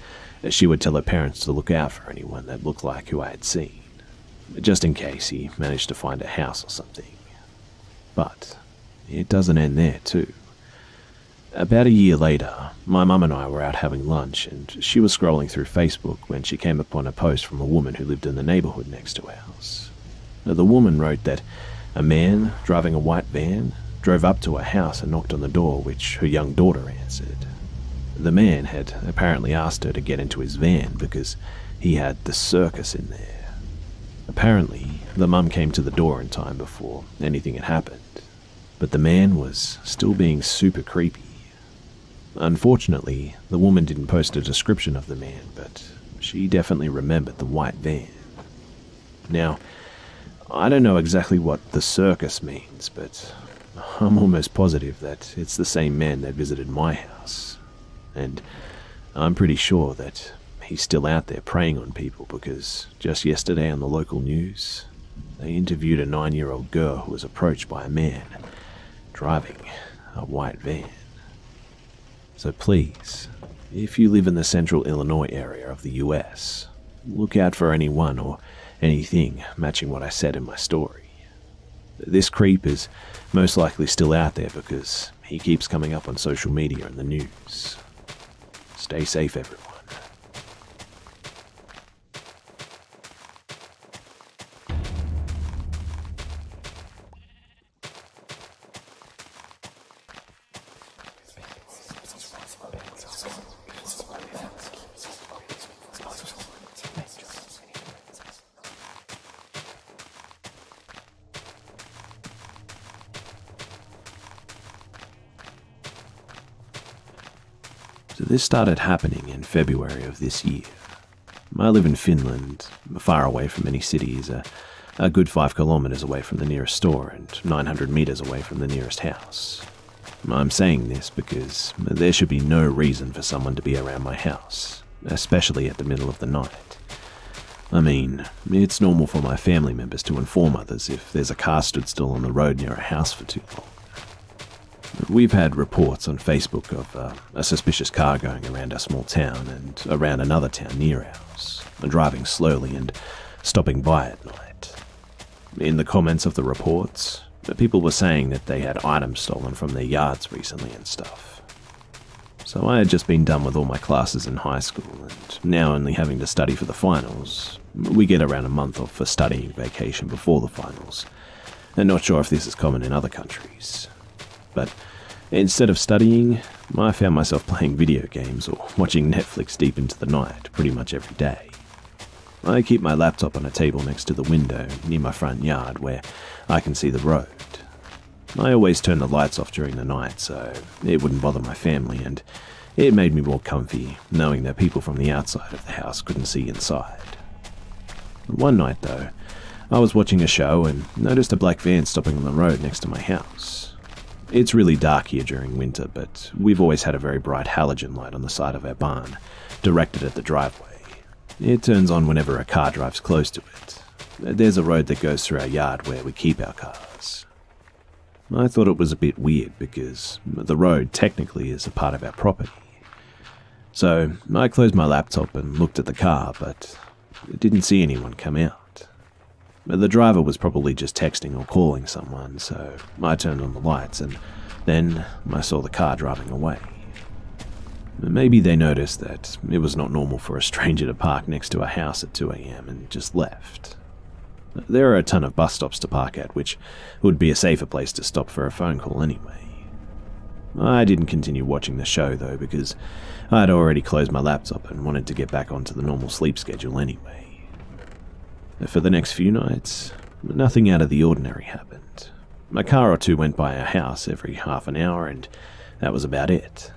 she would tell her parents to look out for anyone that looked like who I had seen, just in case he managed to find a house or something. But it doesn't end there, too. About a year later, my mum and I were out having lunch, and she was scrolling through Facebook when she came upon a post from a woman who lived in the neighborhood next to ours. The woman wrote that a man driving a white van drove up to her house and knocked on the door, which her young daughter answered. The man had apparently asked her to get into his van because he had the circus in there. Apparently, the mum came to the door in time before anything had happened, but the man was still being super creepy. Unfortunately, the woman didn't post a description of the man, but she definitely remembered the white van. Now, I don't know exactly what the circus means, but I'm almost positive that it's the same man that visited my house. And I'm pretty sure that he's still out there preying on people because just yesterday on the local news, they interviewed a 9-year-old girl who was approached by a man driving a white van. So please, if you live in the central Illinois area of the US, look out for anyone or anything matching what I said in my story. This creep is most likely still out there because he keeps coming up on social media and the news. Stay safe, everyone. So this started happening in February of this year. I live in Finland, far away from any cities, a good 5 kilometers away from the nearest store and 900 meters away from the nearest house. I'm saying this because there should be no reason for someone to be around my house, especially at the middle of the night. I mean, it's normal for my family members to inform others if there's a car stood still on the road near a house for too long. We've had reports on Facebook of a suspicious car going around our small town and around another town near ours, driving slowly and stopping by at night. In the comments of the reports, people were saying that they had items stolen from their yards recently and stuff. so I had just been done with all my classes in high school, and now only having to study for the finals. We get around a month off for studying vacation before the finals, and not sure if this is common in other countries. But instead of studying, I found myself playing video games or watching Netflix deep into the night pretty much every day. I keep my laptop on a table next to the window near my front yard where I can see the road. I always turn the lights off during the night so it wouldn't bother my family, and it made me more comfy knowing that people from the outside of the house couldn't see inside. One night though, I was watching a show and noticed a black van stopping on the road next to my house. It's really dark here during winter, but we've always had a very bright halogen light on the side of our barn, directed at the driveway. It turns on whenever a car drives close to it. There's a road that goes through our yard where we keep our cars. I thought it was a bit weird because the road technically is a part of our property. So I closed my laptop and looked at the car, but didn't see anyone come out. The driver was probably just texting or calling someone, so I turned on the lights and then I saw the car driving away. Maybe they noticed that it was not normal for a stranger to park next to a house at 2 AM and just left. There are a ton of bus stops to park at, which would be a safer place to stop for a phone call anyway. I didn't continue watching the show though because I had already closed my laptop and wanted to get back onto the normal sleep schedule anyway. For the next few nights, nothing out of the ordinary happened. A car or two went by our house every half an hour and that was about it.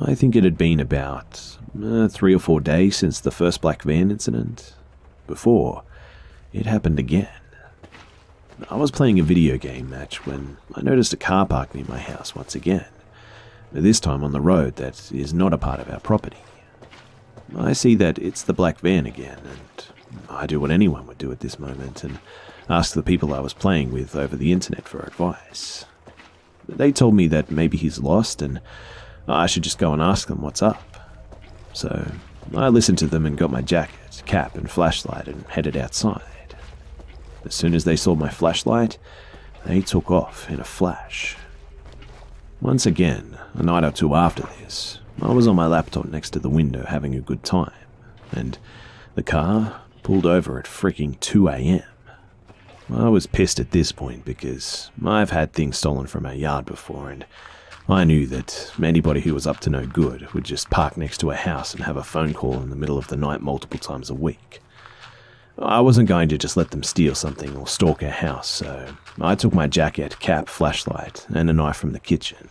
I think it had been about 3 or 4 days since the first black van incident. Before it happened again. I was playing a video game match when I noticed a car parked near my house once again, this time on the road that is not a part of our property. I see that it's the black van again, and I do what anyone would do at this moment and ask the people I was playing with over the internet for advice. They told me that maybe he's lost and I should just go and ask them what's up. So I listened to them and got my jacket, cap and flashlight and headed outside. As soon as they saw my flashlight, they took off in a flash. Once again, a night or two after this, I was on my laptop next to the window having a good time, and the car pulled over at freaking 2 AM. I was pissed at this point because I've had things stolen from our yard before, and I knew that anybody who was up to no good would just park next to a house and have a phone call in the middle of the night multiple times a week. I wasn't going to just let them steal something or stalk our house, so I took my jacket, cap, flashlight, and a knife from the kitchen.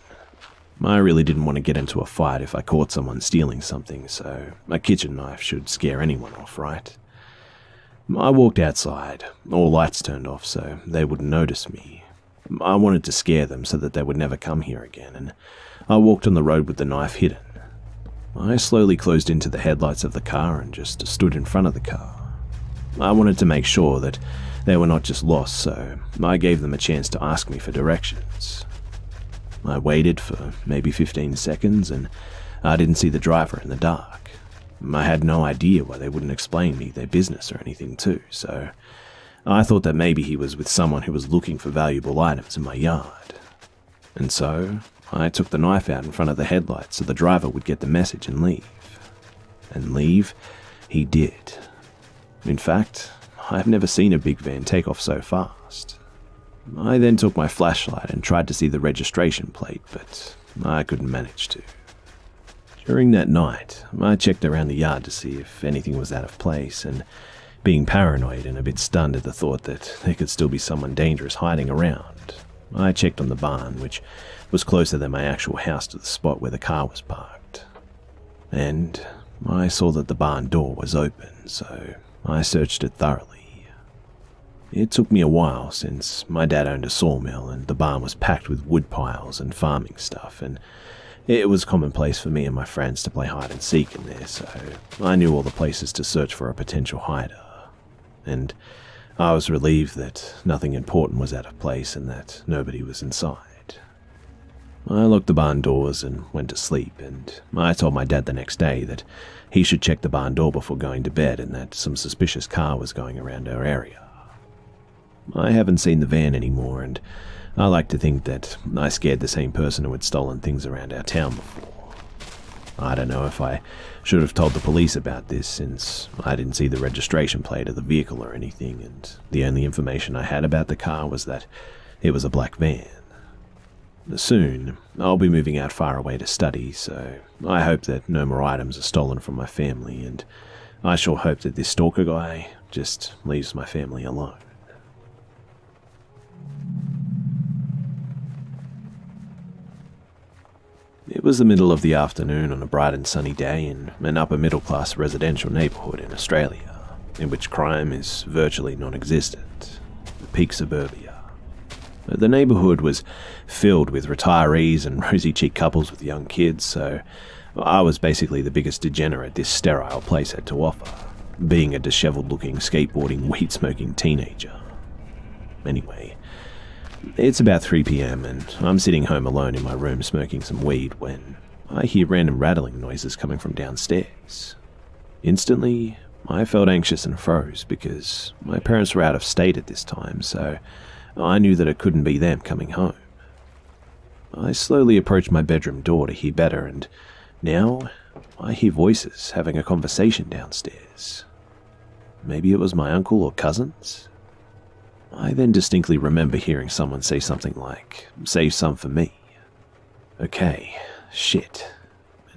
I really didn't want to get into a fight if I caught someone stealing something, so a kitchen knife should scare anyone off, right? I walked outside, all lights turned off so they wouldn't notice me. I wanted to scare them so that they would never come here again, and I walked on the road with the knife hidden. I slowly closed into the headlights of the car and just stood in front of the car. I wanted to make sure that they were not just lost, so I gave them a chance to ask me for directions. I waited for maybe 15 seconds and I didn't see the driver in the dark. I had no idea why they wouldn't explain me their business or anything too, so I thought that maybe he was with someone who was looking for valuable items in my yard. And so I took the knife out in front of the headlights so the driver would get the message and leave. And leave he did. In fact, I've never seen a big van take off so fast. I then took my flashlight and tried to see the registration plate, but I couldn't manage to. During that night, I checked around the yard to see if anything was out of place, and being paranoid and a bit stunned at the thought that there could still be someone dangerous hiding around, I checked on the barn, which was closer than my actual house to the spot where the car was parked. And I saw that the barn door was open, so I searched it thoroughly. It took me a while since my dad owned a sawmill and the barn was packed with wood piles and farming stuff, and it was commonplace for me and my friends to play hide and seek in there, so I knew all the places to search for a potential hider. And I was relieved that nothing important was out of place and that nobody was inside. I locked the barn doors and went to sleep, and I told my dad the next day that he should check the barn door before going to bed and that some suspicious car was going around our area. I haven't seen the van anymore, and I like to think that I scared the same person who had stolen things around our town before. I don't know if I should have told the police about this, since I didn't see the registration plate of the vehicle or anything, and the only information I had about the car was that it was a black van. Soon, I'll be moving out far away to study, so I hope that no more items are stolen from my family, and I sure hope that this stalker guy just leaves my family alone. It was the middle of the afternoon on a bright and sunny day in an upper-middle-class residential neighbourhood in Australia, in which crime is virtually non-existent, peak suburbia. The neighbourhood was filled with retirees and rosy-cheeked couples with young kids, so I was basically the biggest degenerate this sterile place had to offer, being a dishevelled-looking, skateboarding, weed-smoking teenager. Anyway, it's about 3 PM and I'm sitting home alone in my room smoking some weed when I hear random rattling noises coming from downstairs. Instantly, I felt anxious and froze because my parents were out of state at this time, so I knew that it couldn't be them coming home. I slowly approached my bedroom door to hear better, and now I hear voices having a conversation downstairs. Maybe it was my uncle or cousins? I then distinctly remember hearing someone say something like, "Save some for me." Okay, shit.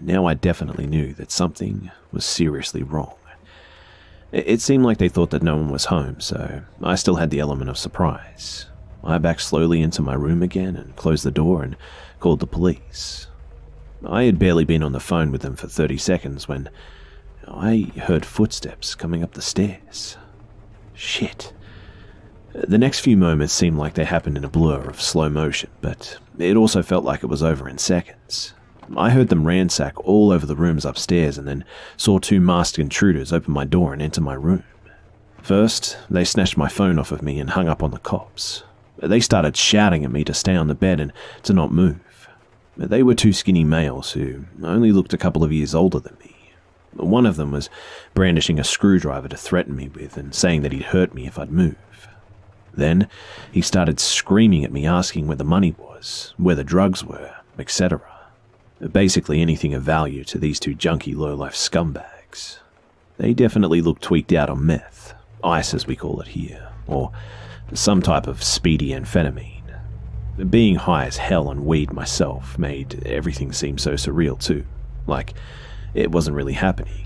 Now I definitely knew that something was seriously wrong. It seemed like they thought that no one was home, so I still had the element of surprise. I backed slowly into my room again and closed the door and called the police. I had barely been on the phone with them for 30 seconds when I heard footsteps coming up the stairs. Shit. The next few moments seemed like they happened in a blur of slow motion, but it also felt like it was over in seconds. I heard them ransack all over the rooms upstairs and then saw 2 masked intruders open my door and enter my room. First, they snatched my phone off of me and hung up on the cops. They started shouting at me to stay on the bed and to not move. They were 2 skinny males who only looked a couple of years older than me. One of them was brandishing a screwdriver to threaten me with and saying that he'd hurt me if I'd move. Then he started screaming at me, asking where the money was, where the drugs were, etc. Basically anything of value to these 2 junky low-life scumbags. They definitely looked tweaked out on meth, ice as we call it here, or some type of speedy amphetamine. Being high as hell on weed myself made everything seem so surreal too, like it wasn't really happening.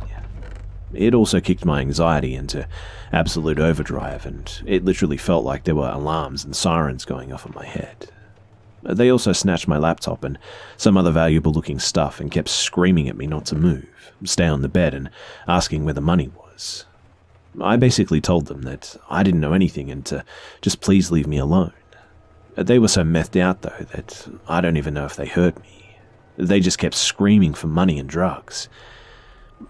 It also kicked my anxiety into absolute overdrive, and it literally felt like there were alarms and sirens going off in my head. They also snatched my laptop and some other valuable-looking stuff and kept screaming at me not to move, stay on the bed, and asking where the money was. I basically told them that I didn't know anything and to just please leave me alone. They were so methed out, though, that I don't even know if they heard me. They just kept screaming for money and drugs.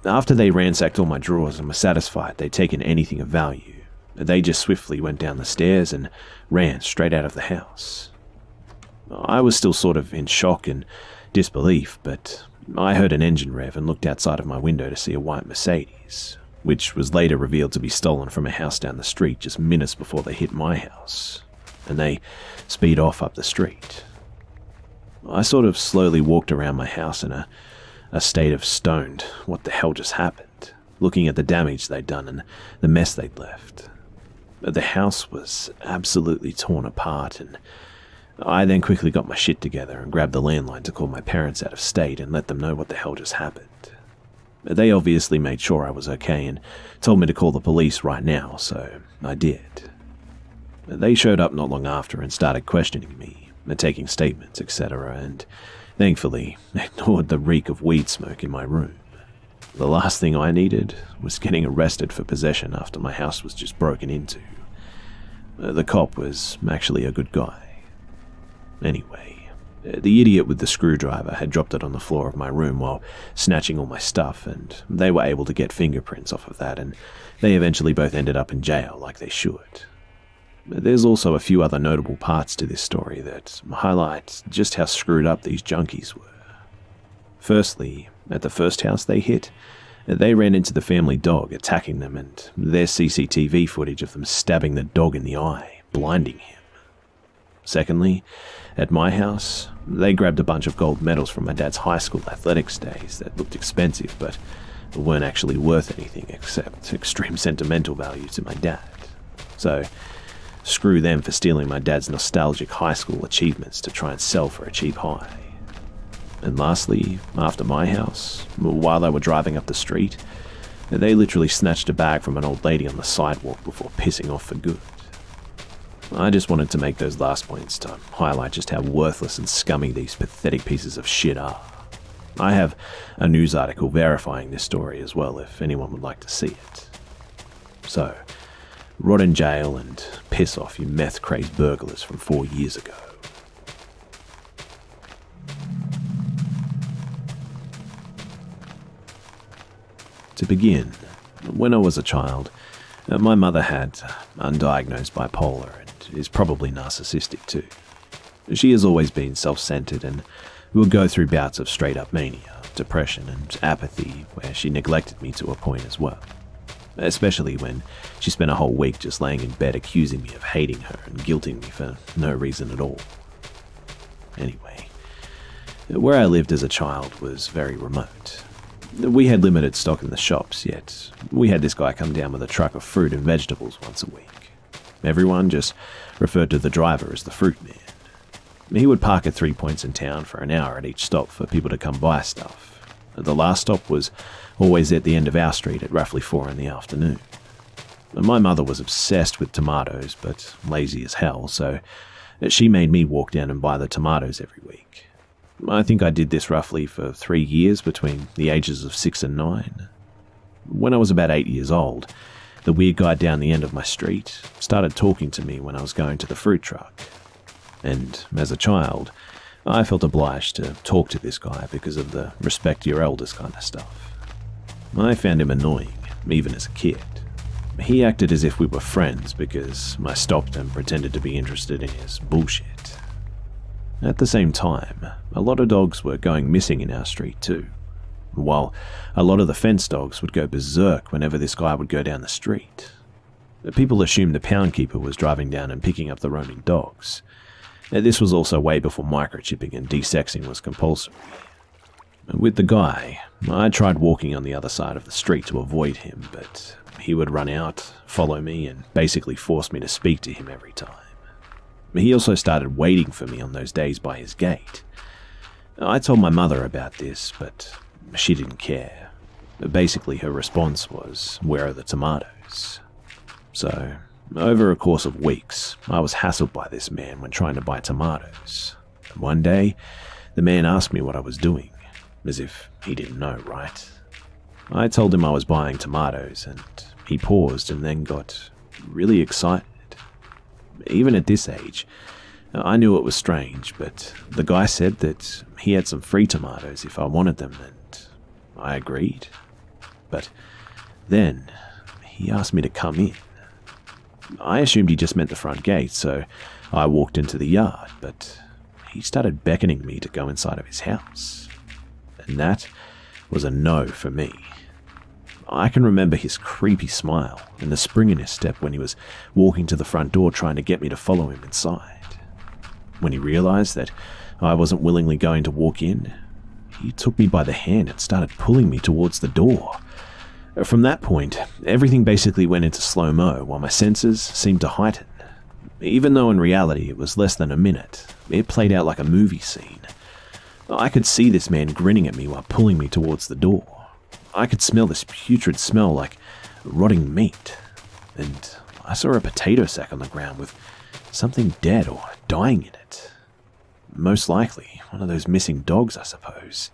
After they ransacked all my drawers and were satisfied they'd taken anything of value, they just swiftly went down the stairs and ran straight out of the house. I was still sort of in shock and disbelief, but I heard an engine rev and looked outside of my window to see a white Mercedes, which was later revealed to be stolen from a house down the street just minutes before they hit my house, and they speed off up the street. I sort of slowly walked around my house in a state of stoned what the hell just happened, looking at the damage they'd done and the mess they'd left. The house was absolutely torn apart, and I then quickly got my shit together and grabbed the landline to call my parents out of state and let them know what the hell just happened. They obviously made sure I was okay and told me to call the police right now, so I did. They showed up not long after and started questioning me, taking statements, etc., and thankfully ignored the reek of weed smoke in my room. The last thing I needed was getting arrested for possession after my house was just broken into. The cop was actually a good guy. Anyway, the idiot with the screwdriver had dropped it on the floor of my room while snatching all my stuff, and they were able to get fingerprints off of that, and they eventually both ended up in jail like they should. There's also a few other notable parts to this story that highlight just how screwed up these junkies were. Firstly, at the first house they hit, they ran into the family dog attacking them, and there's CCTV footage of them stabbing the dog in the eye, blinding him. Secondly, at my house, they grabbed a bunch of gold medals from my dad's high school athletics days that looked expensive but weren't actually worth anything except extreme sentimental value to my dad. So, screw them for stealing my dad's nostalgic high school achievements to try and sell for a cheap high. And lastly, after my house, while they were driving up the street, they literally snatched a bag from an old lady on the sidewalk before pissing off for good. I just wanted to make those last points to highlight just how worthless and scummy these pathetic pieces of shit are. I have a news article verifying this story as well if anyone would like to see it. So, rot in jail and piss off, you meth-crazed burglars from 4 years ago. To begin, when I was a child, my mother had undiagnosed bipolar and is probably narcissistic too. She has always been self-centered and would go through bouts of straight-up mania, depression and apathy where she neglected me to a point as well. Especially when she spent a whole week just laying in bed accusing me of hating her and guilting me for no reason at all. Anyway, where I lived as a child was very remote. We had limited stock in the shops, yet we had this guy come down with a truck of fruit and vegetables once a week. Everyone just referred to the driver as the fruit man. He would park at 3 points in town for an hour at each stop for people to come buy stuff. The last stop was always at the end of our street at roughly 4 in the afternoon. My mother was obsessed with tomatoes, but lazy as hell, so she made me walk down and buy the tomatoes every week. I think I did this roughly for 3 years between the ages of 6 and 9. When I was about 8 years old, the weird guy down the end of my street started talking to me when I was going to the fruit truck. And as a child, I felt obliged to talk to this guy because of the respect your elders kind of stuff. I found him annoying, even as a kid. He acted as if we were friends because I stopped and pretended to be interested in his bullshit. At the same time, a lot of dogs were going missing in our street too, while a lot of the fence dogs would go berserk whenever this guy would go down the street. People assumed the pound keeper was driving down and picking up the roaming dogs. This was also way before microchipping and desexing was compulsory. With the guy, I tried walking on the other side of the street to avoid him, but he would run out, follow me, and basically force me to speak to him every time. He also started waiting for me on those days by his gate. I told my mother about this, but she didn't care. Basically, her response was, "Where are the tomatoes?" So, over a course of weeks, I was hassled by this man when trying to buy tomatoes. One day, the man asked me what I was doing, as if he didn't know, right? I told him I was buying tomatoes, and he paused and then got really excited. Even at this age, I knew it was strange, but the guy said that he had some free tomatoes if I wanted them, and I agreed. But then, he asked me to come in. I assumed he just meant the front gate, so I walked into the yard, but he started beckoning me to go inside of his house. And that was a no for me. I can remember his creepy smile and the spring in his step when he was walking to the front door trying to get me to follow him inside. When he realized that I wasn't willingly going to walk in, he took me by the hand and started pulling me towards the door. From that point, everything basically went into slow-mo while my senses seemed to heighten. Even though in reality it was less than a minute, it played out like a movie scene. I could see this man grinning at me while pulling me towards the door. I could smell this putrid smell like rotting meat, and I saw a potato sack on the ground with something dead or dying in it. Most likely, one of those missing dogs, I suppose.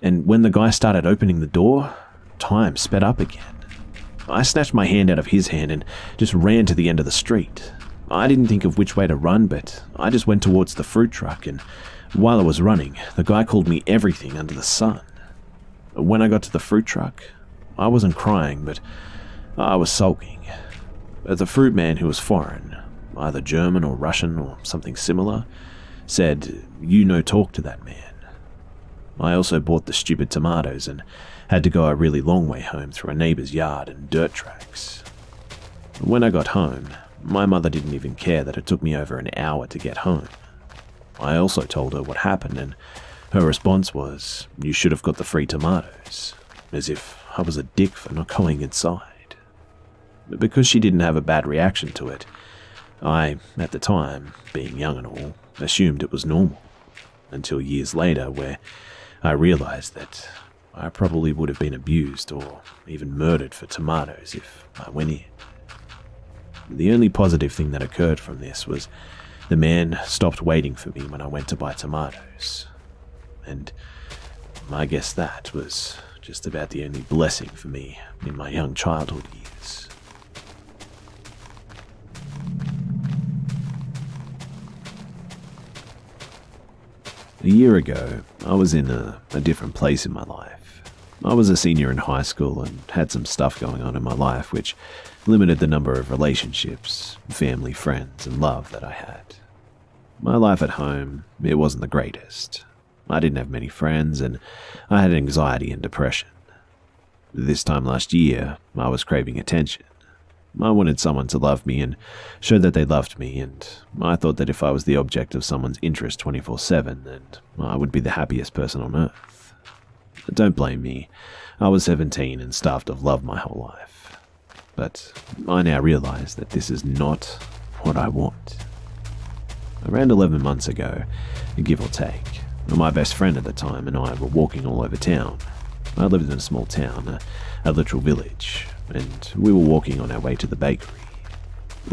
And when the guy started opening the door, time sped up again. I snatched my hand out of his hand and just ran to the end of the street. I didn't think of which way to run, but I just went towards the fruit truck, and while I was running, the guy called me everything under the sun. When I got to the fruit truck, I wasn't crying, but I was sulking. The fruit man, who was foreign, either German or Russian or something similar, said, "You no talk to that man." I also bought the stupid tomatoes and had to go a really long way home through a neighbour's yard and dirt tracks. When I got home, My mother didn't even care that it took me over an hour to get home. I also told her what happened, and her response was, "You should have got the free tomatoes," as if I was a dick for not going inside. But because she didn't have a bad reaction to it, I, at the time, being young and all, assumed it was normal, until years later where I realized that I probably would have been abused or even murdered for tomatoes if I went in. The only positive thing that occurred from this was the man stopped waiting for me when I went to buy tomatoes. And I guess that was just about the only blessing for me in my young childhood years. A year ago, I was in a different place in my life. I was a senior in high school and had some stuff going on in my life which limited the number of relationships, family, friends, and love that I had. My life at home, it wasn't the greatest. I didn't have many friends and I had anxiety and depression. This time last year, I was craving attention. I wanted someone to love me and show that they loved me, and I thought that if I was the object of someone's interest 24/7, then I would be the happiest person on earth. Don't blame me. I was 17 and starved of love my whole life. But I now realize that this is not what I want. Around 11 months ago, give or take, my best friend at the time and I were walking all over town. I lived in a small town, a literal village, and we were walking on our way to the bakery.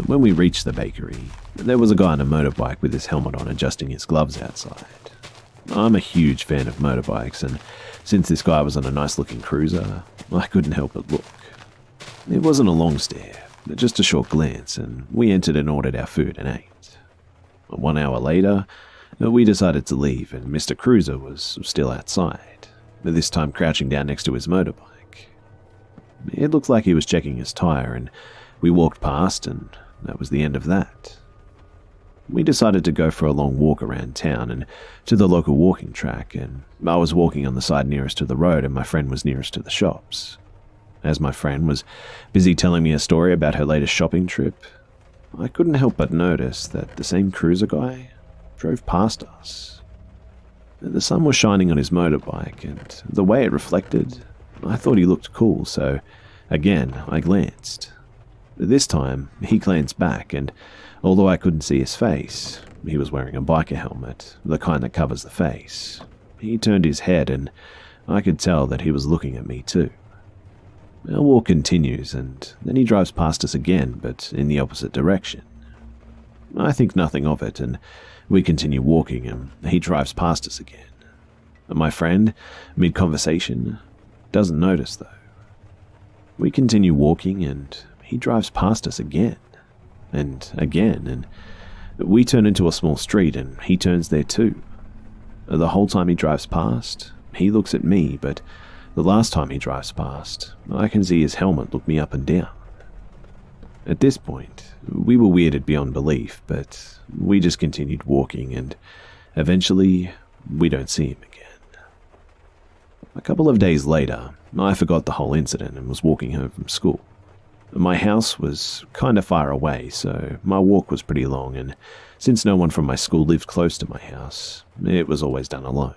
When we reached the bakery, there was a guy on a motorbike with his helmet on adjusting his gloves outside. I'm a huge fan of motorbikes, and since this guy was on a nice-looking cruiser, I couldn't help but look. It wasn't a long stare, just a short glance, and we entered and ordered our food and ate. 1 hour later, we decided to leave, and Mr. Cruiser was still outside, this time crouching down next to his motorbike. It looked like he was checking his tire, and we walked past, and that was the end of that. We decided to go for a long walk around town and to the local walking track, and I was walking on the side nearest to the road and my friend was nearest to the shops. As my friend was busy telling me a story about her latest shopping trip, I couldn't help but notice that the same cruiser guy drove past us. The sun was shining on his motorbike, and the way it reflected, I thought he looked cool, so again I glanced. This time, he glanced back, and although I couldn't see his face, he was wearing a biker helmet, the kind that covers the face. He turned his head, and I could tell that he was looking at me too. Our walk continues, and then he drives past us again, but in the opposite direction. I think nothing of it, and we continue walking, and he drives past us again. My friend, mid-conversation, doesn't notice though. We continue walking, and he drives past us again, and again, and we turn into a small street, and he turns there too. The whole time he drives past, he looks at me, but the last time he drives past, I can see his helmet look me up and down. At this point, we were weirded beyond belief, but we just continued walking, and eventually, we don't see him again. A couple of days later, I forgot the whole incident and was walking home from school. My house was kinda far away, so my walk was pretty long, and since no one from my school lived close to my house, it was always done alone.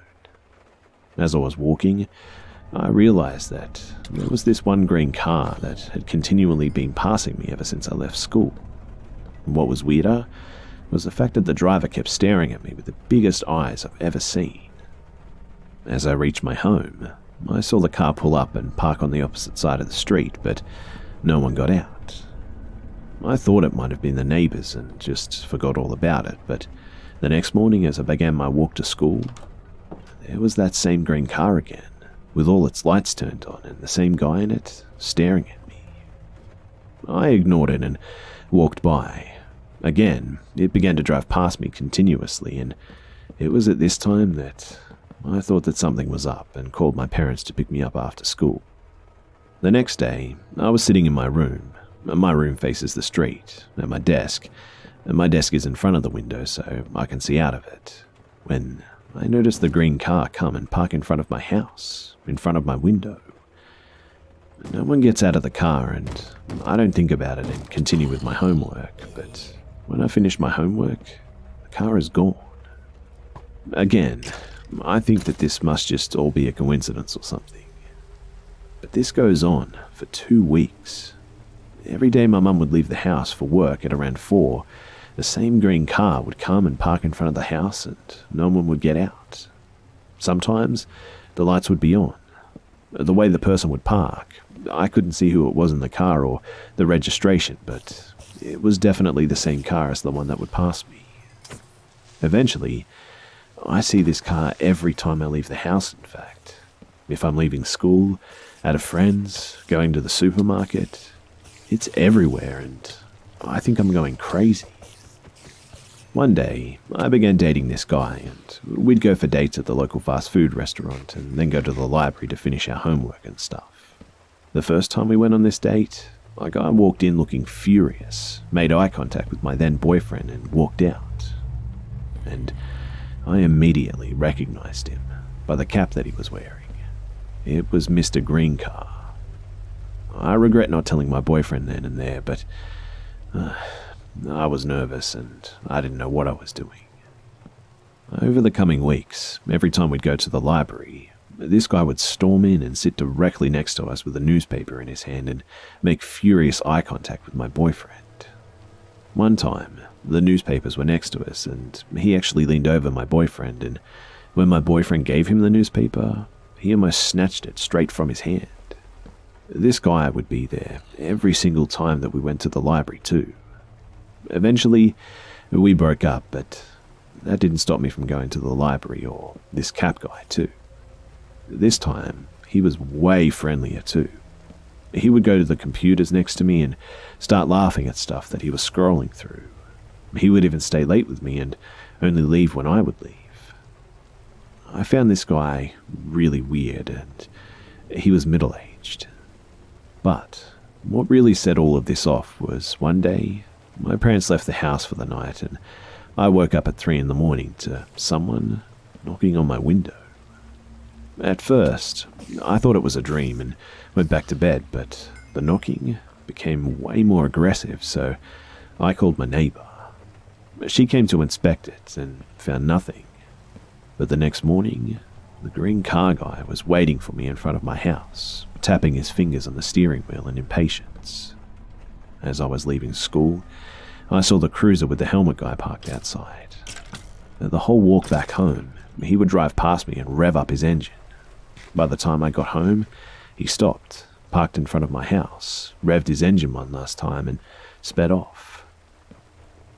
As I was walking, I realized that there was this one green car that had continually been passing me ever since I left school. And what was weirder was the fact that the driver kept staring at me with the biggest eyes I've ever seen. As I reached my home, I saw the car pull up and park on the opposite side of the street, but no one got out. I thought it might have been the neighbors and just forgot all about it, but the next morning as I began my walk to school, there was that same green car again, with all its lights turned on and the same guy in it staring at me. I ignored it and walked by. Again, it began to drive past me continuously, and it was at this time that I thought that something was up and called my parents to pick me up after school. The next day, I was sitting in my room. My room faces the street, at my desk. My desk is in front of the window so I can see out of it, when I noticed the green car come and park in front of my house, in front of my window. No one gets out of the car and I don't think about it and continue with my homework, but when I finish my homework, the car is gone. Again, I think that this must just all be a coincidence or something. But this goes on for 2 weeks. Every day my mum would leave the house for work at around 4, the same green car would come and park in front of the house and no one would get out. Sometimes the lights would be on. The way the person would park, I couldn't see who it was in the car or the registration, but it was definitely the same car as the one that would pass me. Eventually, I see this car every time I leave the house, in fact. If I'm leaving school, at a friend's, going to the supermarket, it's everywhere and I think I'm going crazy. One day, I began dating this guy and we'd go for dates at the local fast food restaurant and then go to the library to finish our homework and stuff. The first time we went on this date, my guy walked in looking furious, made eye contact with my then boyfriend and walked out. And I immediately recognized him by the cap that he was wearing. It was Mr. Green Car. I regret not telling my boyfriend then and there, but I was nervous and I didn't know what I was doing. Over the coming weeks, every time we'd go to the library, this guy would storm in and sit directly next to us with a newspaper in his hand and make furious eye contact with my boyfriend. One time, the newspapers were next to us and he actually leaned over my boyfriend, and when my boyfriend gave him the newspaper, he almost snatched it straight from his hand. This guy would be there every single time that we went to the library too. Eventually, we broke up, but that didn't stop me from going to the library or this cap guy too. This time, he was way friendlier too. He would go to the computers next to me and start laughing at stuff that he was scrolling through. He would even stay late with me and only leave when I would leave. I found this guy really weird and he was middle-aged. But what really set all of this off was one day, my parents left the house for the night and I woke up at 3 in the morning to someone knocking on my window. At first, I thought it was a dream and went back to bed, but the knocking became way more aggressive, so I called my neighbor. She came to inspect it and found nothing. But the next morning, the green car guy was waiting for me in front of my house, tapping his fingers on the steering wheel in impatience. As I was leaving school, I saw the cruiser with the helmet guy parked outside. The whole walk back home, he would drive past me and rev up his engine. By the time I got home, he stopped, parked in front of my house, revved his engine one last time and sped off.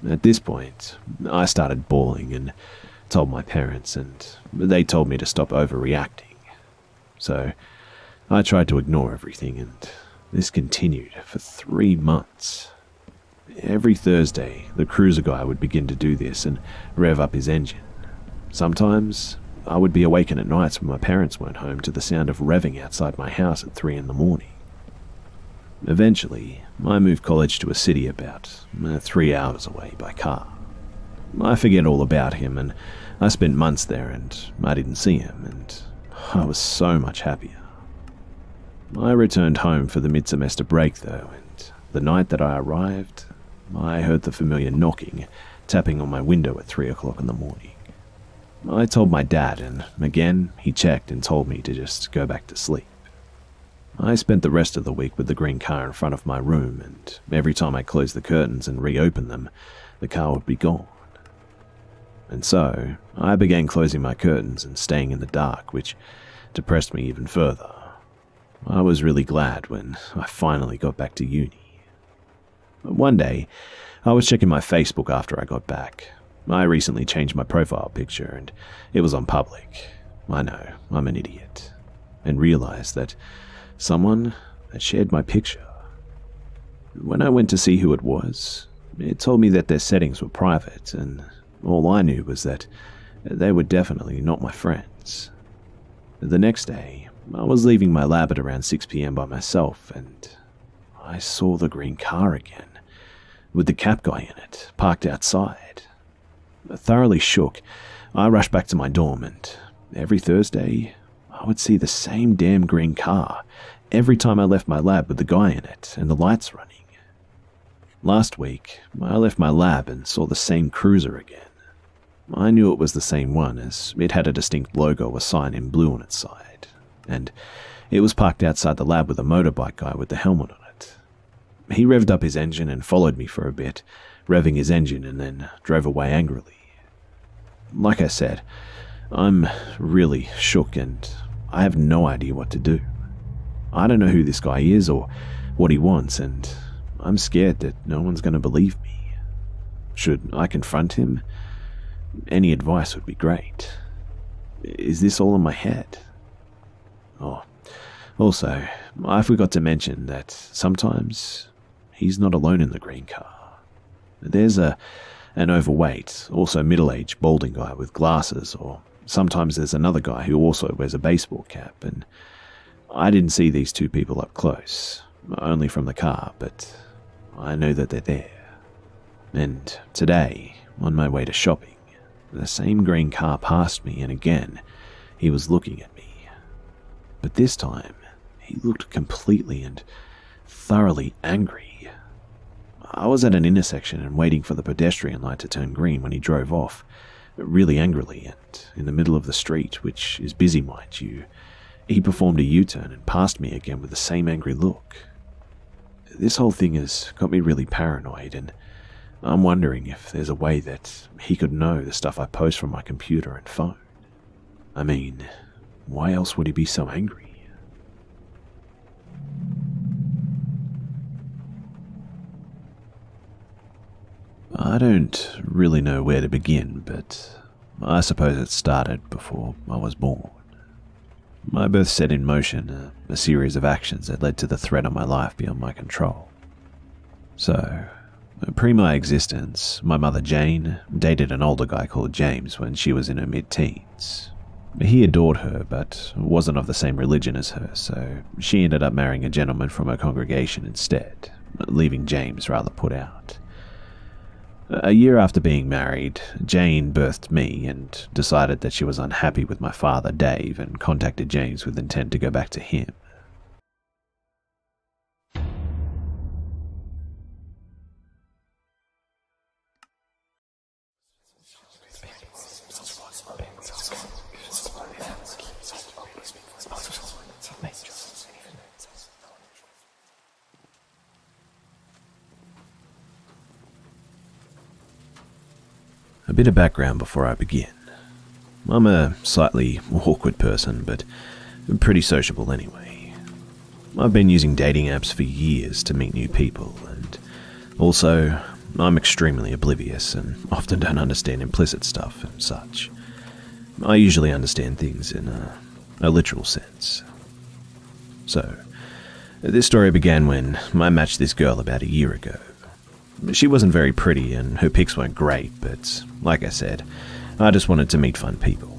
At this point, I started bawling and told my parents, and they told me to stop overreacting. So I tried to ignore everything, and this continued for 3 months. Every Thursday, the cruiser guy would begin to do this and rev up his engine. Sometimes I would be awakened at nights when my parents weren't home to the sound of revving outside my house at 3 in the morning. Eventually, I moved college to a city about 3 hours away by car. I forget all about him, and I spent months there and I didn't see him, and I was so much happier. I returned home for the mid-semester break though, and the night that I arrived, I heard the familiar knocking, tapping on my window at 3 o'clock in the morning. I told my dad, and again he checked and told me to just go back to sleep. I spent the rest of the week with the green car in front of my room, and every time I closed the curtains and reopened them, the car would be gone. And so, I began closing my curtains and staying in the dark, which depressed me even further. I was really glad when I finally got back to uni. One day, I was checking my Facebook after I got back. I recently changed my profile picture and it was on public. I know, I'm an idiot. And realized that someone had shared my picture. When I went to see who it was, it told me that their settings were private, and all I knew was that they were definitely not my friends. The next day, I was leaving my lab at around 6 PM by myself, and I saw the green car again, with the cap guy in it, parked outside. Thoroughly shook, I rushed back to my dorm, and every Thursday, I would see the same damn green car every time I left my lab with the guy in it and the lights running. Last week, I left my lab and saw the same cruiser again. I knew it was the same one as it had a distinct logo or sign in blue on its side, and it was parked outside the lab with a motorbike guy with the helmet on it. He revved up his engine and followed me for a bit, revving his engine, and then drove away angrily. Like I said, I'm really shook and I have no idea what to do. I don't know who this guy is or what he wants, and I'm scared that no one's going to believe me. Should I confront him? Any advice would be great. Is this all in my head? Oh, also, I forgot to mention that sometimes he's not alone in the green car. There's an overweight, also middle-aged, balding guy with glasses, or sometimes there's another guy who also wears a baseball cap, and I didn't see these two people up close, only from the car, but I know that they're there. And today, on my way to shopping, the same green car passed me, and again, he was looking at me. But this time, he looked completely and thoroughly angry. I was at an intersection and waiting for the pedestrian light to turn green when he drove off, really angrily, and in the middle of the street, which is busy, mind you, he performed a U-turn and passed me again with the same angry look. This whole thing has got me really paranoid, and I'm wondering if there's a way that he could know the stuff I post from my computer and phone. I mean, why else would he be so angry? I don't really know where to begin, but I suppose it started before I was born. My birth set in motion a series of actions that led to the threat of my life beyond my control. So, pre my existence, my mother Jane dated an older guy called James when she was in her mid-teens. He adored her, but wasn't of the same religion as her, so she ended up marrying a gentleman from her congregation instead, leaving James rather put out. A year after being married, Jane birthed me and decided that she was unhappy with my father, Dave, and contacted James with intent to go back to him. A bit of background before I begin. I'm a slightly awkward person, but pretty sociable anyway. I've been using dating apps for years to meet new people, and also, I'm extremely oblivious and often don't understand implicit stuff and such. I usually understand things in a literal sense. So, this story began when I matched this girl about a year ago. She wasn't very pretty and her pics weren't great, but like I said, I just wanted to meet fun people.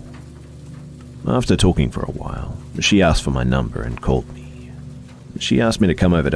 After talking for a while, she asked for my number and called me. She asked me to come over to